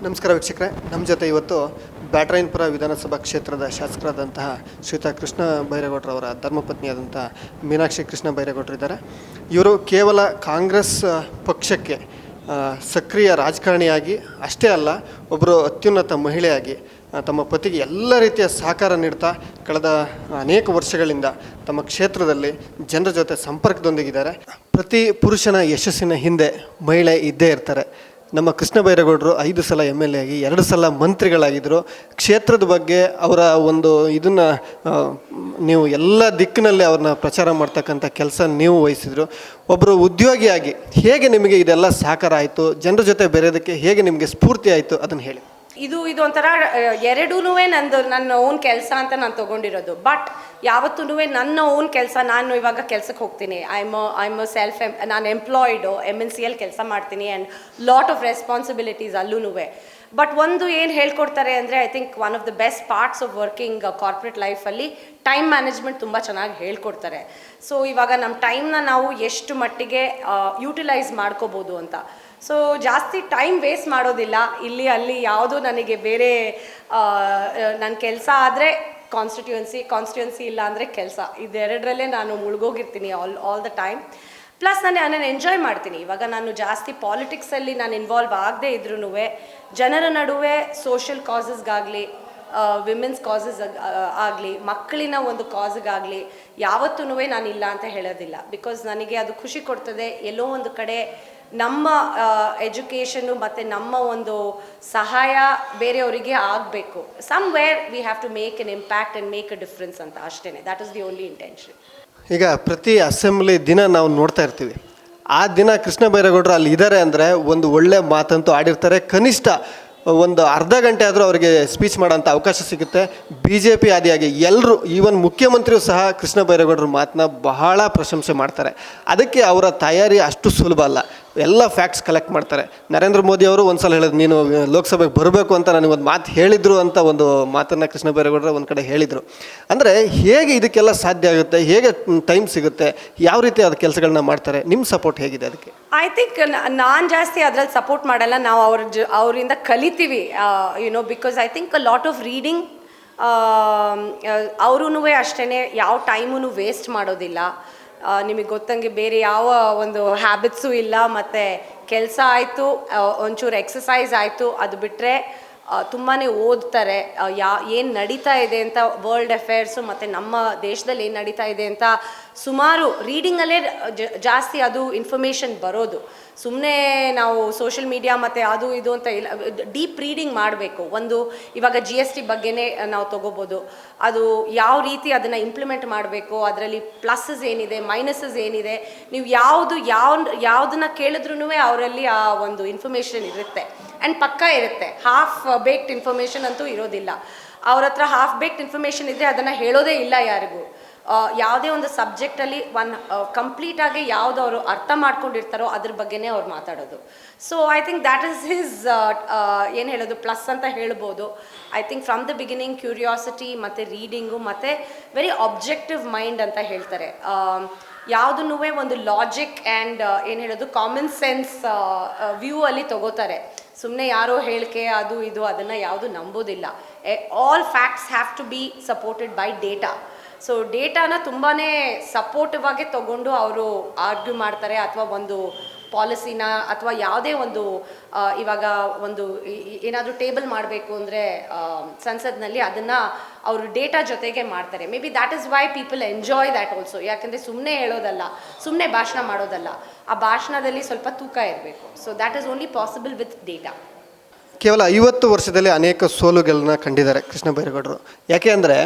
ನಮಸ್ಕಾರ ವೀಕ್ಷಕರೇ, ನಮ್ಮ ಜೊತೆ ಇವತ್ತು ಬ್ಯಾಟರಾಯನಪುರ ವಿಧಾನಸಭಾ ಕ್ಷೇತ್ರದ ಶಾಸಕರಾದಂತಹ ಶ್ರೀಯುತ ಕೃಷ್ಣ ಬೈರೇಗೌಡರವರ ಧರ್ಮಪತ್ನಿಯಾದಂಥ ಮೀನಾಕ್ಷಿ ಕೃಷ್ಣ ಬೈರೇಗೌಡರಿದ್ದಾರೆ. ಇವರು ಕೇವಲ ಕಾಂಗ್ರೆಸ್ ಪಕ್ಷಕ್ಕೆ ಸಕ್ರಿಯ ರಾಜಕಾರಣಿಯಾಗಿ ಅಷ್ಟೇ ಅಲ್ಲ, ಒಬ್ಬರು ಅತ್ಯುನ್ನತ ಮಹಿಳೆಯಾಗಿ ತಮ್ಮ ಪತಿಗೆ ಎಲ್ಲ ರೀತಿಯ ಸಹಕಾರ ನೀಡ್ತಾ ಕಳೆದ ಅನೇಕ ವರ್ಷಗಳಿಂದ ತಮ್ಮ ಕ್ಷೇತ್ರದಲ್ಲಿ ಜನರ ಜೊತೆ ಸಂಪರ್ಕದೊಂದಿಗಿದ್ದಾರೆ. ಪ್ರತಿ ಪುರುಷನ ಯಶಸ್ಸಿನ ಹಿಂದೆ ಮಹಿಳೆ ಇದ್ದೇ ಇರ್ತಾರೆ. ನಮ್ಮ ಕೃಷ್ಣ ಬೈರೇಗೌಡರು 5 ಸಲ MLA ಆಗಿ 2 ಸಲ ಮಂತ್ರಿಗಳಾಗಿದ್ದರು. ಕ್ಷೇತ್ರದ ಬಗ್ಗೆ ಅವರ ಒಂದು ಇದನ್ನು ನೀವು ಎಲ್ಲ ದಿಕ್ಕಿನಲ್ಲಿ ಅವ್ರನ್ನ ಪ್ರಚಾರ ಮಾಡ್ತಕ್ಕಂಥ ಕೆಲಸ ನೀವು ವಹಿಸಿದರು. ಒಬ್ಬರು ಉದ್ಯೋಗಿಯಾಗಿ ಹೇಗೆ ನಿಮಗೆ ಇದೆಲ್ಲ ಸಹಕಾರ ಆಯಿತು, ಜನರ ಜೊತೆ ಬೆರೆಯೋದಕ್ಕೆ ಹೇಗೆ ನಿಮಗೆ ಸ್ಫೂರ್ತಿ ಆಯಿತು, ಅದನ್ನು ಹೇಳಿ. ಇದು ಒಂಥರ ಎರಡೂ ನನ್ನ ಓನ್ ಕೆಲಸ ಅಂತ ನಾನು ತೊಗೊಂಡಿರೋದು. ಬಟ್ ಯಾವತ್ತೂ ನನ್ನ ಓನ್ ಕೆಲಸ, ನಾನು ಇವಾಗ ಕೆಲ್ಸಕ್ಕೆ ಹೋಗ್ತೀನಿ, ಐ ಆಮ್ ನಾನು ಎಂಪ್ಲಾಯ್ಡು MNCಯಲ್ಲಿ ಕೆಲಸ ಮಾಡ್ತೀನಿ ಆ್ಯಂಡ್ ಲಾಟ್ ಆಫ್ ರೆಸ್ಪಾನ್ಸಿಬಿಲಿಟೀಸ್ ಅಲ್ಲೂ. ಬಟ್ ಒಂದು ಏನು ಹೇಳ್ಕೊಡ್ತಾರೆ ಅಂದರೆ, I think one of the best parts of working corporate ಲೈಫಲ್ಲಿ ಟೈಮ್ ಮ್ಯಾನೇಜ್ಮೆಂಟ್ ತುಂಬ ಚೆನ್ನಾಗಿ ಹೇಳ್ಕೊಡ್ತಾರೆ. ಸೊ ಇವಾಗ ನಮ್ಮ ಟೈಮ್ನ ನಾವು ಎಷ್ಟು ಮಟ್ಟಿಗೆ ಯೂಟಿಲೈಸ್ ಮಾಡ್ಕೋಬೋದು ಅಂತ. ಸೊ ಜಾಸ್ತಿ ಟೈಮ್ ವೇಸ್ಟ್ ಮಾಡೋದಿಲ್ಲ. ಇಲ್ಲಿ ಅಲ್ಲಿ ಯಾವುದೂ ನನಗೆ ಬೇರೆ ನನ್ನ ಕೆಲಸ ಆದರೆ ಕಾನ್ಸ್ಟಿಟ್ಯೂನ್ಸಿ ಇಲ್ಲ ಅಂದರೆ ಕೆಲಸ, ಇದೆರಡರಲ್ಲೇ ನಾನು ಮುಳುಗೋಗಿರ್ತೀನಿ ಆಲ್ ದ ಟೈಮ್. ಪ್ಲಸ್ ನಾನು ಎಂಜಾಯ್ ಮಾಡ್ತೀನಿ. ಇವಾಗ ನಾನು ಜಾಸ್ತಿ ಪಾಲಿಟಿಕ್ಸಲ್ಲಿ ನಾನು ಇನ್ವಾಲ್ವ್ ಆಗದೆ ಇದ್ರೂ ಜನರ ನಡುವೆ ಸೋಷಿಯಲ್ ಕಾಸಸ್ಗಾಗಲಿ, ವಿಮೆನ್ಸ್ ಕಾಸಸ್ ಆಗಲಿ, ಮಕ್ಕಳಿನ ಒಂದು ಕಾಸ್ಗಾಗಲಿ ಯಾವತ್ತೂ ನಾನು ಇಲ್ಲ ಅಂತ ಹೇಳೋದಿಲ್ಲ. ಬಿಕಾಸ್ ನನಗೆ ಅದು ಖುಷಿ ಕೊಡ್ತದೆ. ಎಲ್ಲೋ ಒಂದು ಕಡೆ ನಮ್ಮ ಎಜುಕೇಷನ್ನು ಮತ್ತು ನಮ್ಮ ಒಂದು ಸಹಾಯ ಬೇರೆಯವರಿಗೆ ಆಗಬೇಕು. Somewhere we have to make an impact and make a difference ಅಂತ ಅಷ್ಟೇ. That is the only intention. ಈಗ ಪ್ರತಿ ಅಸೆಂಬ್ಲಿ ದಿನ ನಾವು ನೋಡ್ತಾ ಇರ್ತೀವಿ. ಆ ದಿನ ಕೃಷ್ಣ ಬೈರೇಗೌಡರು ಅಲ್ಲಿ ಇದ್ದಾರೆ ಅಂದರೆ ಒಂದು ಒಳ್ಳೆ ಮಾತಂತೂ ಆಡಿರ್ತಾರೆ. ಕನಿಷ್ಠ ಒಂದು ಅರ್ಧ ಗಂಟೆ ಆದರೂ ಅವರಿಗೆ ಸ್ಪೀಚ್ ಮಾಡೋಂಥ ಅವಕಾಶ ಸಿಗುತ್ತೆ. BJP ಆದಿಯಾಗಿ ಎಲ್ಲರೂ, ಈವನ್ ಮುಖ್ಯಮಂತ್ರಿಯೂ ಸಹ ಕೃಷ್ಣ ಬೈರೇಗೌಡರ ಮಾತನ್ನ ಬಹಳ ಪ್ರಶಂಸೆ ಮಾಡ್ತಾರೆ. ಅದಕ್ಕೆ ಅವರ ತಯಾರಿ ಅಷ್ಟು ಸುಲಭ ಅಲ್ಲ. ಎಲ್ಲ ಫ್ಯಾಕ್ಟ್ಸ್ ಕಲೆಕ್ಟ್ ಮಾಡ್ತಾರೆ. ನರೇಂದ್ರ ಮೋದಿ ಅವರು ಒಂದು ಸಲ ಹೇಳಿದ್ರು, ನೀನು ಲೋಕಸಭೆಗೆ ಬರಬೇಕು ಅಂತ ನನಗೊಂದು ಮಾತು ಹೇಳಿದರು ಅಂತ ಒಂದು ಮಾತನ್ನು ಕೃಷ್ಣ ಬೈರೇಗೌಡರು ಒಂದು ಕಡೆ ಹೇಳಿದರು. ಅಂದರೆ ಹೇಗೆ ಇದಕ್ಕೆಲ್ಲ ಸಾಧ್ಯ ಆಗುತ್ತೆ, ಹೇಗೆ ಟೈಮ್ ಸಿಗುತ್ತೆ, ಯಾವ ರೀತಿ ಅದು ಕೆಲಸಗಳನ್ನ ಮಾಡ್ತಾರೆ, ನಿಮ್ಮ ಸಪೋರ್ಟ್ ಹೇಗಿದೆ ಅದಕ್ಕೆ? ಐ ಥಿಂಕ್ ನಾನು ಜಾಸ್ತಿ ಅದ್ರಲ್ಲಿ ಸಪೋರ್ಟ್ ಮಾಡಲ್ಲ. ನಾವು ಅವರಿಂದ ಕಲಿತೀವಿ, because I think a lot of reading. ಅವರೂ ಅಷ್ಟೇ ಯಾವ ಟೈಮೂ ವೇಸ್ಟ್ ಮಾಡೋದಿಲ್ಲ. ನಿಮಗೆ ಗೊತ್ತಂಗೆ ಬೇರೆ ಯಾವ ಒಂದು ಹ್ಯಾಬಿಟ್ಸು ಇಲ್ಲ. ಮತ್ತು ಕೆಲಸ ಆಯಿತು, ಒಂಚೂರು ಎಕ್ಸಸೈಸ್ ಆಯಿತು, ಅದು ಬಿಟ್ಟರೆ ತುಂಬಾ ಓದ್ತಾರೆ. ಏನು ನಡೀತಾ ಇದೆ ಅಂತ, ವರ್ಲ್ಡ್ ಅಫೇರ್ಸು ಮತ್ತು ನಮ್ಮ ದೇಶದಲ್ಲಿ ಏನು ನಡೀತಾ ಇದೆ ಅಂತ ಸುಮಾರು ರೀಡಿಂಗಲ್ಲೇ ಜಾಸ್ತಿ ಅದು ಇನ್ಫಾರ್ಮೇಷನ್ ಬರೋದು. ಸುಮ್ಮನೆ ನಾವು ಸೋಷಿಯಲ್ ಮೀಡಿಯಾ ಮತ್ತು ಅದು ಇದು ಅಂತ ಇಲ್ಲ, ಡೀಪ್ ರೀಡಿಂಗ್ ಮಾಡಬೇಕು. ಒಂದು ಇವಾಗ GST ಬಗ್ಗೆನೇ ನಾವು ತೊಗೋಬೋದು. ಅದು ಯಾವ ರೀತಿ ಅದನ್ನು ಇಂಪ್ಲಿಮೆಂಟ್ ಮಾಡಬೇಕು, ಅದರಲ್ಲಿ ಪ್ಲಸ್ಸಸ್ ಏನಿದೆ, ಮೈನಸಸ್ ಏನಿದೆ, ನೀವು ಯಾವುದನ್ನ ಕೇಳಿದ್ರೂ ಅವರಲ್ಲಿ ಆ ಒಂದು ಇನ್ಫಾರ್ಮೇಷನ್ ಇರುತ್ತೆ. ಆ್ಯಂಡ್ ಪಕ್ಕಾ ಇರುತ್ತೆ. ಹಾಫ್ ಬೇಕ್ಡ್ ಇನ್ಫಾರ್ಮೇಷನ್ ಅಂತೂ ಇರೋದಿಲ್ಲ. ಅವ್ರ ಹತ್ರ ಹಾಫ್ ಬೇಕ್ಡ್ ಇನ್ಫಾರ್ಮೇಷನ್ ಇದ್ದರೆ ಅದನ್ನು ಹೇಳೋದೇ ಇಲ್ಲ ಯಾರಿಗೂ. ಯಾವುದೇ ಒಂದು ಸಬ್ಜೆಕ್ಟಲ್ಲಿ ಕಂಪ್ಲೀಟಾಗಿ ಯಾವುದು ಅವರು ಅರ್ಥ ಮಾಡ್ಕೊಂಡಿರ್ತಾರೋ ಅದ್ರ ಬಗ್ಗೆನೇ ಅವ್ರು ಮಾತಾಡೋದು. So I think that is his ಏನು ಹೇಳೋದು, ಪ್ಲಸ್ ಅಂತ ಹೇಳ್ಬೋದು. I think from the beginning curiosity ಮತ್ತು ರೀಡಿಂಗು ಮತ್ತು ವೆರಿ ಆಬ್ಜೆಕ್ಟಿವ್ ಮೈಂಡ್ ಅಂತ ಹೇಳ್ತಾರೆ. ಯಾವುದನ್ನೂ ಒಂದು ಲಾಜಿಕ್ ಆ್ಯಂಡ್ ಏನು ಹೇಳೋದು, ಕಾಮನ್ ಸೆನ್ಸ್ ವ್ಯೂ ಅಲ್ಲಿ ತಗೋತಾರೆ. ಸುಮ್ಮನೆ ಯಾರೋ ಹೇಳಿಕೆ ಅದು ಇದು ಅದನ್ನು ಯಾವುದು ನಂಬೋದಿಲ್ಲ. All facts have to be supported by data. So ಡೇಟಾನ ತುಂಬಾ ಸಪೋರ್ಟಿವ್ ಆಗಿ ತೊಗೊಂಡು ಅವರು ಆರ್ಗ್ಯೂ ಮಾಡ್ತಾರೆ. ಅಥವಾ ಒಂದು ಪಾಲಿಸಿನ ಅಥವಾ ಯಾವುದೇ ಒಂದು ಇವಾಗ ಒಂದು ಏನಾದರೂ ಟೇಬಲ್ ಮಾಡಬೇಕು ಅಂದರೆ ಸಂಸತ್ನಲ್ಲಿ ಅದನ್ನು ಅವರು ಡೇಟಾ ಜೊತೆಗೆ ಮಾಡ್ತಾರೆ. May be that is why people enjoy that also. ಯಾಕಂದರೆ ಸುಮ್ಮನೆ ಹೇಳೋದಲ್ಲ, ಸುಮ್ಮನೆ ಭಾಷಣ ಮಾಡೋದಲ್ಲ, ಆ ಭಾಷಣದಲ್ಲಿ ಸ್ವಲ್ಪ ತೂಕ ಇರಬೇಕು. So that is only possible with data. ಕೇವಲ 50 ವರ್ಷದಲ್ಲಿ ಅನೇಕ ಸೋಲುಗಳನ್ನ ಕಂಡಿದ್ದಾರೆ ಕೃಷ್ಣ ಬೈರೇಗೌಡರು. ಯಾಕೆ ಅಂದರೆ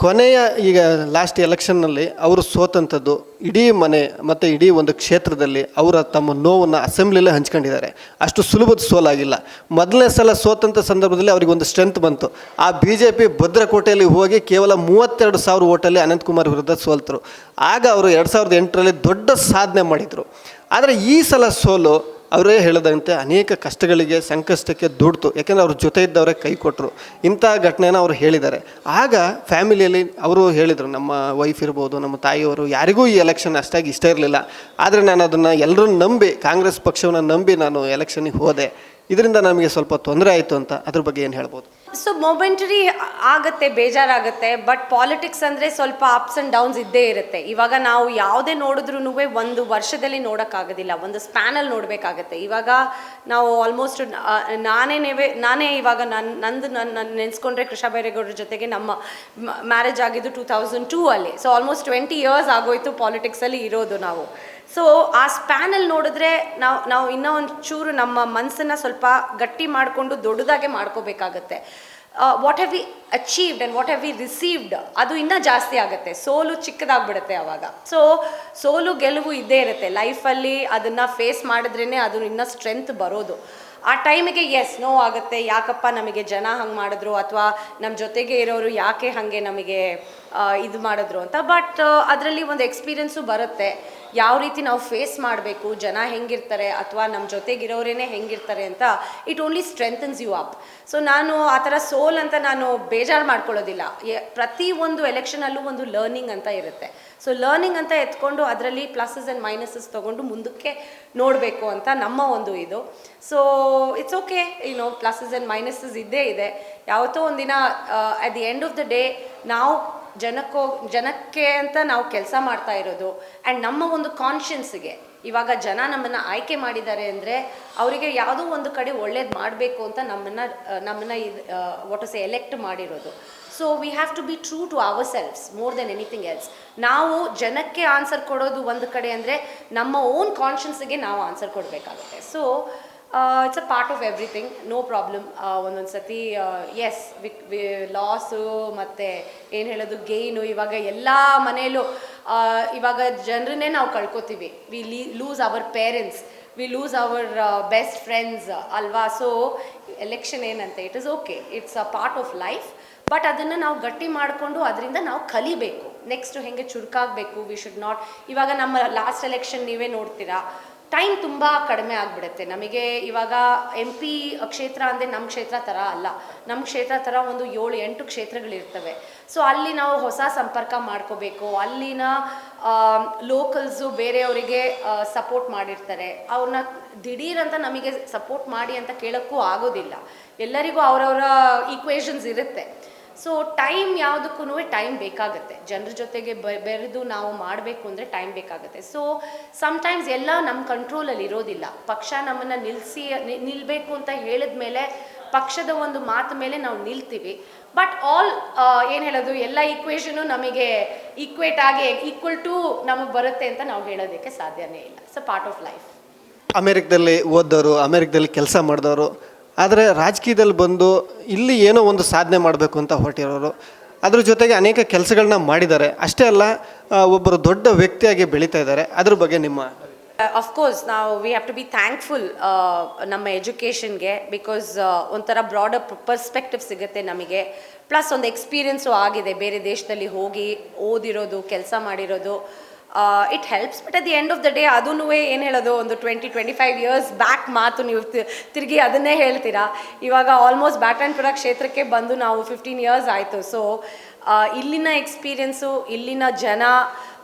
ಕೊನೆಯ ಈಗ ಲಾಸ್ಟ್ ಎಲೆಕ್ಷನ್ನಲ್ಲಿ ಅವರು ಸೋತಂಥದ್ದು ಇಡೀ ಮನೆ ಮತ್ತು ಇಡೀ ಒಂದು ಕ್ಷೇತ್ರದಲ್ಲಿ ಅವರ ತಮ್ಮ ನೋವನ್ನು ಅಸೆಂಬ್ಲಿಯಲ್ಲೇ ಹಂಚ್ಕೊಂಡಿದ್ದಾರೆ. ಅಷ್ಟು ಸುಲಭದ ಸೋಲಾಗಿಲ್ಲ. ಮೊದಲನೇ ಸಲ ಸೋತಂಥ ಸಂದರ್ಭದಲ್ಲಿ ಅವರಿಗೆ ಒಂದು ಸ್ಟ್ರೆಂತ್ ಬಂತು. ಆ BJP ಭದ್ರಕೋಟೆಯಲ್ಲಿ ಹೋಗಿ ಕೇವಲ 32,000 ಓಟಲ್ಲಿ ಅನಂತಕುಮಾರ್ ವಿರುದ್ಧ ಸೋಲ್ತರು. ಆಗ ಅವರು 2008ರಲ್ಲಿ ದೊಡ್ಡ ಸಾಧನೆ ಮಾಡಿದರು. ಆದರೆ ಈ ಸಲ ಸೋಲು ಅವರೇ ಹೇಳಿದಂತೆ ಅನೇಕ ಕಷ್ಟಗಳಿಗೆ, ಸಂಕಷ್ಟಕ್ಕೆ ದುಡ್ತು. ಯಾಕೆಂದರೆ ಅವ್ರ ಜೊತೆ ಇದ್ದವರೇ ಕೈ ಕೊಟ್ಟರು. ಇಂಥ ಘಟನೆನ ಅವರು ಹೇಳಿದ್ದಾರೆ. ಆಗ ಫ್ಯಾಮಿಲಿಯಲ್ಲಿ ಅವರು ಹೇಳಿದರು, ನಮ್ಮ ವೈಫ್ ಇರ್ಬೋದು, ನಮ್ಮ ತಾಯಿಯವರು, ಯಾರಿಗೂ ಈ ಎಲೆಕ್ಷನ್ ಅಷ್ಟಾಗಿ ಇಷ್ಟ ಇರಲಿಲ್ಲ. ಆದರೆ ನಾನು ಅದನ್ನು ಎಲ್ಲರೂ ನಂಬಿ, ಕಾಂಗ್ರೆಸ್ ಪಕ್ಷವನ್ನು ನಂಬಿ ನಾನು ಎಲೆಕ್ಷನ್ನಿಗೆ ಹೋದೆ. ಇದರಿಂದ ನಮಗೆ ಸ್ವಲ್ಪ ತೊಂದರೆ ಆಯಿತು ಅಂತ, ಅದ್ರ ಬಗ್ಗೆ ಏನು ಹೇಳ್ಬೋದು? ಸೊ ಮೊಮೆಂಟರಿ ಆಗುತ್ತೆ, ಬೇಜಾರಾಗುತ್ತೆ, ಬಟ್ ಪಾಲಿಟಿಕ್ಸ್ ಅಂದರೆ ಸ್ವಲ್ಪ ಅಪ್ಸ್ ಆ್ಯಂಡ್ ಡೌನ್ಸ್ ಇದ್ದೇ ಇರುತ್ತೆ. ಇವಾಗ ನಾವು ಯಾವುದೇ ನೋಡಿದ್ರೂ ಒಂದು ವರ್ಷದಲ್ಲಿ ನೋಡೋಕ್ಕಾಗೋದಿಲ್ಲ, ಒಂದು ಸ್ಪ್ಯಾನಲ್ಲಿ ನೋಡಬೇಕಾಗತ್ತೆ. ಇವಾಗ ನಾವು ಆಲ್ಮೋಸ್ಟ್ ನಾನೇ ಇವಾಗ ನನ್ನ ನೆನೆಸ್ಕೊಂಡ್ರೆ ಕೃಷ್ಣ ಬೈರೇಗೌಡರ ಜೊತೆಗೆ ನಮ್ಮ ಮ್ಯಾರೇಜ್ ಆಗಿದ್ದು 2002 ಅಲ್ಲಿ. ಸೊ ಆಲ್ಮೋಸ್ಟ್ 20 ಇಯರ್ಸ್ ಆಗೋಯ್ತು ಪಾಲಿಟಿಕ್ಸಲ್ಲಿ ಇರೋದು ನಾವು. ಸೊ ಆ ಸ್ಪ್ಯಾನಲ್ಲಿ ನೋಡಿದ್ರೆ ನಾವು ಇನ್ನೂ ಒಂಚೂರು ನಮ್ಮ ಮನಸ್ಸನ್ನು ಸ್ವಲ್ಪ ಗಟ್ಟಿ ಮಾಡಿಕೊಂಡು ದೊಡ್ಡದಾಗೆ ಮಾಡ್ಕೋಬೇಕಾಗತ್ತೆ. What have we achieved and what have we received ಅದು ಇನ್ನೂ ಜಾಸ್ತಿ ಆಗುತ್ತೆ, ಸೋಲು ಚಿಕ್ಕದಾಗ್ಬಿಡುತ್ತೆ ಆವಾಗ. ಸೊ ಸೋಲು ಗೆಲುವು ಇದ್ದೇ ಇರುತ್ತೆ ಲೈಫಲ್ಲಿ, ಅದನ್ನು ಫೇಸ್ ಮಾಡಿದ್ರೇ ಅದು ಇನ್ನೂ ಸ್ಟ್ರೆಂತ್ ಬರೋದು. ಆ ಟೈಮಿಗೆ ನೋವಾಗುತ್ತೆ, ಯಾಕಪ್ಪ ನಮಗೆ ಜನ ಹಂಗೆ ಮಾಡಿದ್ರು, ಅಥವಾ ನಮ್ಮ ಜೊತೆಗೆ ಇರೋರು ಯಾಕೆ ಹಾಗೆ ನಮಗೆ ಇದು ಮಾಡಿದ್ರು ಅಂತ. ಬಟ್ ಅದರಲ್ಲಿ ಒಂದು ಎಕ್ಸ್ಪೀರಿಯನ್ಸು ಬರುತ್ತೆ, ಯಾವ ರೀತಿ ನಾವು ಫೇಸ್ ಮಾಡಬೇಕು, ಜನ ಹೆಂಗಿರ್ತಾರೆ ಅಥವಾ ನಮ್ಮ ಜೊತೆಗಿರೋರೇ ಹೆಂಗಿರ್ತಾರೆ ಅಂತ. It only strengthens you up. So ನಾನು ಆ ಥರ ಸೋಲ್ ಅಂತ ನಾನು ಬೇಜಾರು ಮಾಡ್ಕೊಳ್ಳೋದಿಲ್ಲ. ಪ್ರತಿ ಒಂದು ಎಲೆಕ್ಷನಲ್ಲೂ ಒಂದು ಲರ್ನಿಂಗ್ ಅಂತ ಇರುತ್ತೆ. ಸೊ ಲರ್ನಿಂಗ್ ಅಂತ ಎತ್ಕೊಂಡು ಅದರಲ್ಲಿ ಪ್ಲಸಸ್ ಆ್ಯಂಡ್ ಮೈನಸಸ್ ತೊಗೊಂಡು ಮುಂದಕ್ಕೆ ನೋಡಬೇಕು ಅಂತ ನಮ್ಮ ಒಂದು ಇದು. So it's okay, pluses and minuses ಇದ್ದೇ ಇದೆ. ಯಾವತ್ತೋ ಒಂದಿನ at the end of the day ನಾವು ಜನಕ್ಕೆ ಅಂತ ನಾವು ಕೆಲಸ ಮಾಡ್ತಾ ಇರೋದು. ಆ್ಯಂಡ್ ನಮ್ಮ ಒಂದು ಕಾನ್ಷಿಯನ್ಸ್ಗೆ ಇವಾಗ ಜನ ನಮ್ಮನ್ನು ಆಯ್ಕೆ ಮಾಡಿದ್ದಾರೆ ಅಂದರೆ ಅವರಿಗೆ ಯಾವುದೋ ಒಂದು ಕಡೆ ಒಳ್ಳೇದು ಮಾಡಬೇಕು ಅಂತ ನಮ್ಮನ್ನು ವಾಟ್ ಟು ಸೇ ಎಲೆಕ್ಟ್ ಮಾಡಿರೋದು. So we have to be true to ourselves more than anything else. ನಾವು ಜನಕ್ಕೆ ಆನ್ಸರ್ ಕೊಡೋದು ಒಂದು ಕಡೆ ಅಂದರೆ ನಮ್ಮ ಓನ್ ಕಾನ್ಷಿಯನ್ಸ್ಗೆ ನಾವು ಆನ್ಸರ್ ಕೊಡಬೇಕಾಗುತ್ತೆ. So it's a part of everything, no problem. ಒಂದೊಂದು ಸತಿ ಲಾಸು ಮತ್ತು ಏನು ಹೇಳೋದು ಗೇಯ್ನು. ಇವಾಗ ಎಲ್ಲ ಮನೆಯಲ್ಲೂ ಇವಾಗ ಜನರನ್ನೇ ನಾವು ಕಳ್ಕೊತೀವಿ. We lose our parents, we lose our best friends ಅಲ್ವಾ. ಸೊ ಎಲೆಕ್ಷನ್ ಏನಂತೆ, it is okay, it's a part of life. But ಅದನ್ನು ನಾವು ಗಟ್ಟಿ ಮಾಡಿಕೊಂಡು ಅದರಿಂದ ನಾವು ಕಲಿಬೇಕು, ನೆಕ್ಸ್ಟು ಹೇಗೆ ಚುರುಕಾಗಬೇಕು. We should not. ಇವಾಗ ನಮ್ಮ ಲಾಸ್ಟ್ ಎಲೆಕ್ಷನ್ ನೀವೇ ನೋಡ್ತೀರಾ, ಟೈಮ್ ತುಂಬ ಕಡಿಮೆ ಆಗಿಬಿಡುತ್ತೆ ನಮಗೆ. ಇವಾಗ MP ಕ್ಷೇತ್ರ ಅಂದರೆ ನಮ್ಮ ಕ್ಷೇತ್ರ ಥರ ಅಲ್ಲ, ನಮ್ಮ ಕ್ಷೇತ್ರ ಥರ ಒಂದು 7-8 ಕ್ಷೇತ್ರಗಳಿರ್ತವೆ. ಸೊ ಅಲ್ಲಿ ನಾವು ಹೊಸ ಸಂಪರ್ಕ ಮಾಡ್ಕೋಬೇಕು. ಅಲ್ಲಿನ ಲೋಕಲ್ಸು ಬೇರೆಯವರಿಗೆ ಸಪೋರ್ಟ್ ಮಾಡಿರ್ತಾರೆ, ಅವ್ರನ್ನ ದಿಢೀರಂತ ನಮಗೆ ಸಪೋರ್ಟ್ ಮಾಡಿ ಅಂತ ಕೇಳೋಕ್ಕೂ ಆಗೋದಿಲ್ಲ. ಎಲ್ಲರಿಗೂ ಅವರವರ ಈಕ್ವೇಷನ್ಸ್ ಇರುತ್ತೆ. ಸೊ ಟೈಮ್ ಯಾವುದಕ್ಕೂ ಟೈಮ್ ಬೇಕಾಗುತ್ತೆ. ಜನರ ಜೊತೆಗೆ ಬೆರೆದು ನಾವು ಮಾಡಬೇಕು ಅಂದರೆ ಟೈಮ್ ಬೇಕಾಗುತ್ತೆ. ಸೊ ಸಮ್ಟೈಮ್ಸ್ ಎಲ್ಲ ನಮ್ಮ ಕಂಟ್ರೋಲಲ್ಲಿ ಇರೋದಿಲ್ಲ. ಪಕ್ಷ ನಮ್ಮನ್ನು ನಿಲ್ಲಬೇಕು ಅಂತ ಹೇಳಿದ ಮೇಲೆ ಪಕ್ಷದ ಒಂದು ಮಾತು ಮೇಲೆ ನಾವು ನಿಲ್ತೀವಿ. ಬಟ್ ಏನು ಹೇಳೋದು, ಎಲ್ಲ ಈಕ್ವೇಷನು ನಮಗೆ ಈಕ್ವೇಟ್ ಆಗಿ ಈಕ್ವಲ್ ಟು ನಮಗೆ ಬರುತ್ತೆ ಅಂತ ನಾವು ಹೇಳೋದಕ್ಕೆ ಸಾಧ್ಯನೇ ಇಲ್ಲ. It's a part of life. ಅಮೆರಿಕದಲ್ಲಿ ಓದೋರು, ಅಮೆರಿಕದಲ್ಲಿ ಕೆಲಸ ಮಾಡಿದವರು, ಆದರೆ ರಾಜಕೀಯದಲ್ಲಿ ಬಂದು ಇಲ್ಲಿ ಏನೋ ಒಂದು ಸಾಧನೆ ಮಾಡಬೇಕು ಅಂತ ಹೊರಟಿರೋರು, ಅದ್ರ ಜೊತೆಗೆ ಅನೇಕ ಕೆಲಸಗಳನ್ನ ಮಾಡಿದ್ದಾರೆ. ಅಷ್ಟೇ ಅಲ್ಲ, ಒಬ್ಬರು ದೊಡ್ಡ ವ್ಯಕ್ತಿಯಾಗಿ ಬೆಳೀತಾ ಇದ್ದಾರೆ. ಅದ್ರ ಬಗ್ಗೆ ನಿಮ್ಮ of course we have to be thankful ನಮ್ಮ ಎಜುಕೇಷನ್ಗೆ. ಬಿಕಾಸ್ ಒಂಥರ ಬ್ರಾಡರ್ ಪರ್ಸ್ಪೆಕ್ಟಿವ್ ಸಿಗುತ್ತೆ ನಮಗೆ. ಪ್ಲಸ್ ಒಂದು ಎಕ್ಸ್ಪೀರಿಯನ್ಸು ಆಗಿದೆ, ಬೇರೆ ದೇಶದಲ್ಲಿ ಹೋಗಿ ಓದಿರೋದು, ಕೆಲಸ ಮಾಡಿರೋದು. It helps. But at the end of the day ಅದೂ ಏನು ಹೇಳೋದು, ಒಂದು 20-25 ಇಯರ್ಸ್ ಬ್ಯಾಕ್ ಮಾತು ನೀವು ತಿರುಗಿ ಅದನ್ನೇ ಹೇಳ್ತೀರಾ. ಇವಾಗ ಆಲ್ಮೋಸ್ಟ್ ಬ್ಯಾಟರಾಯನಪುರ ಕ್ಷೇತ್ರಕ್ಕೆ ಬಂದು ನಾವು 15 ಇಯರ್ಸ್ ಆಯಿತು. ಸೊ ಇಲ್ಲಿನ ಎಕ್ಸ್ಪೀರಿಯನ್ಸು, ಇಲ್ಲಿನ ಜನ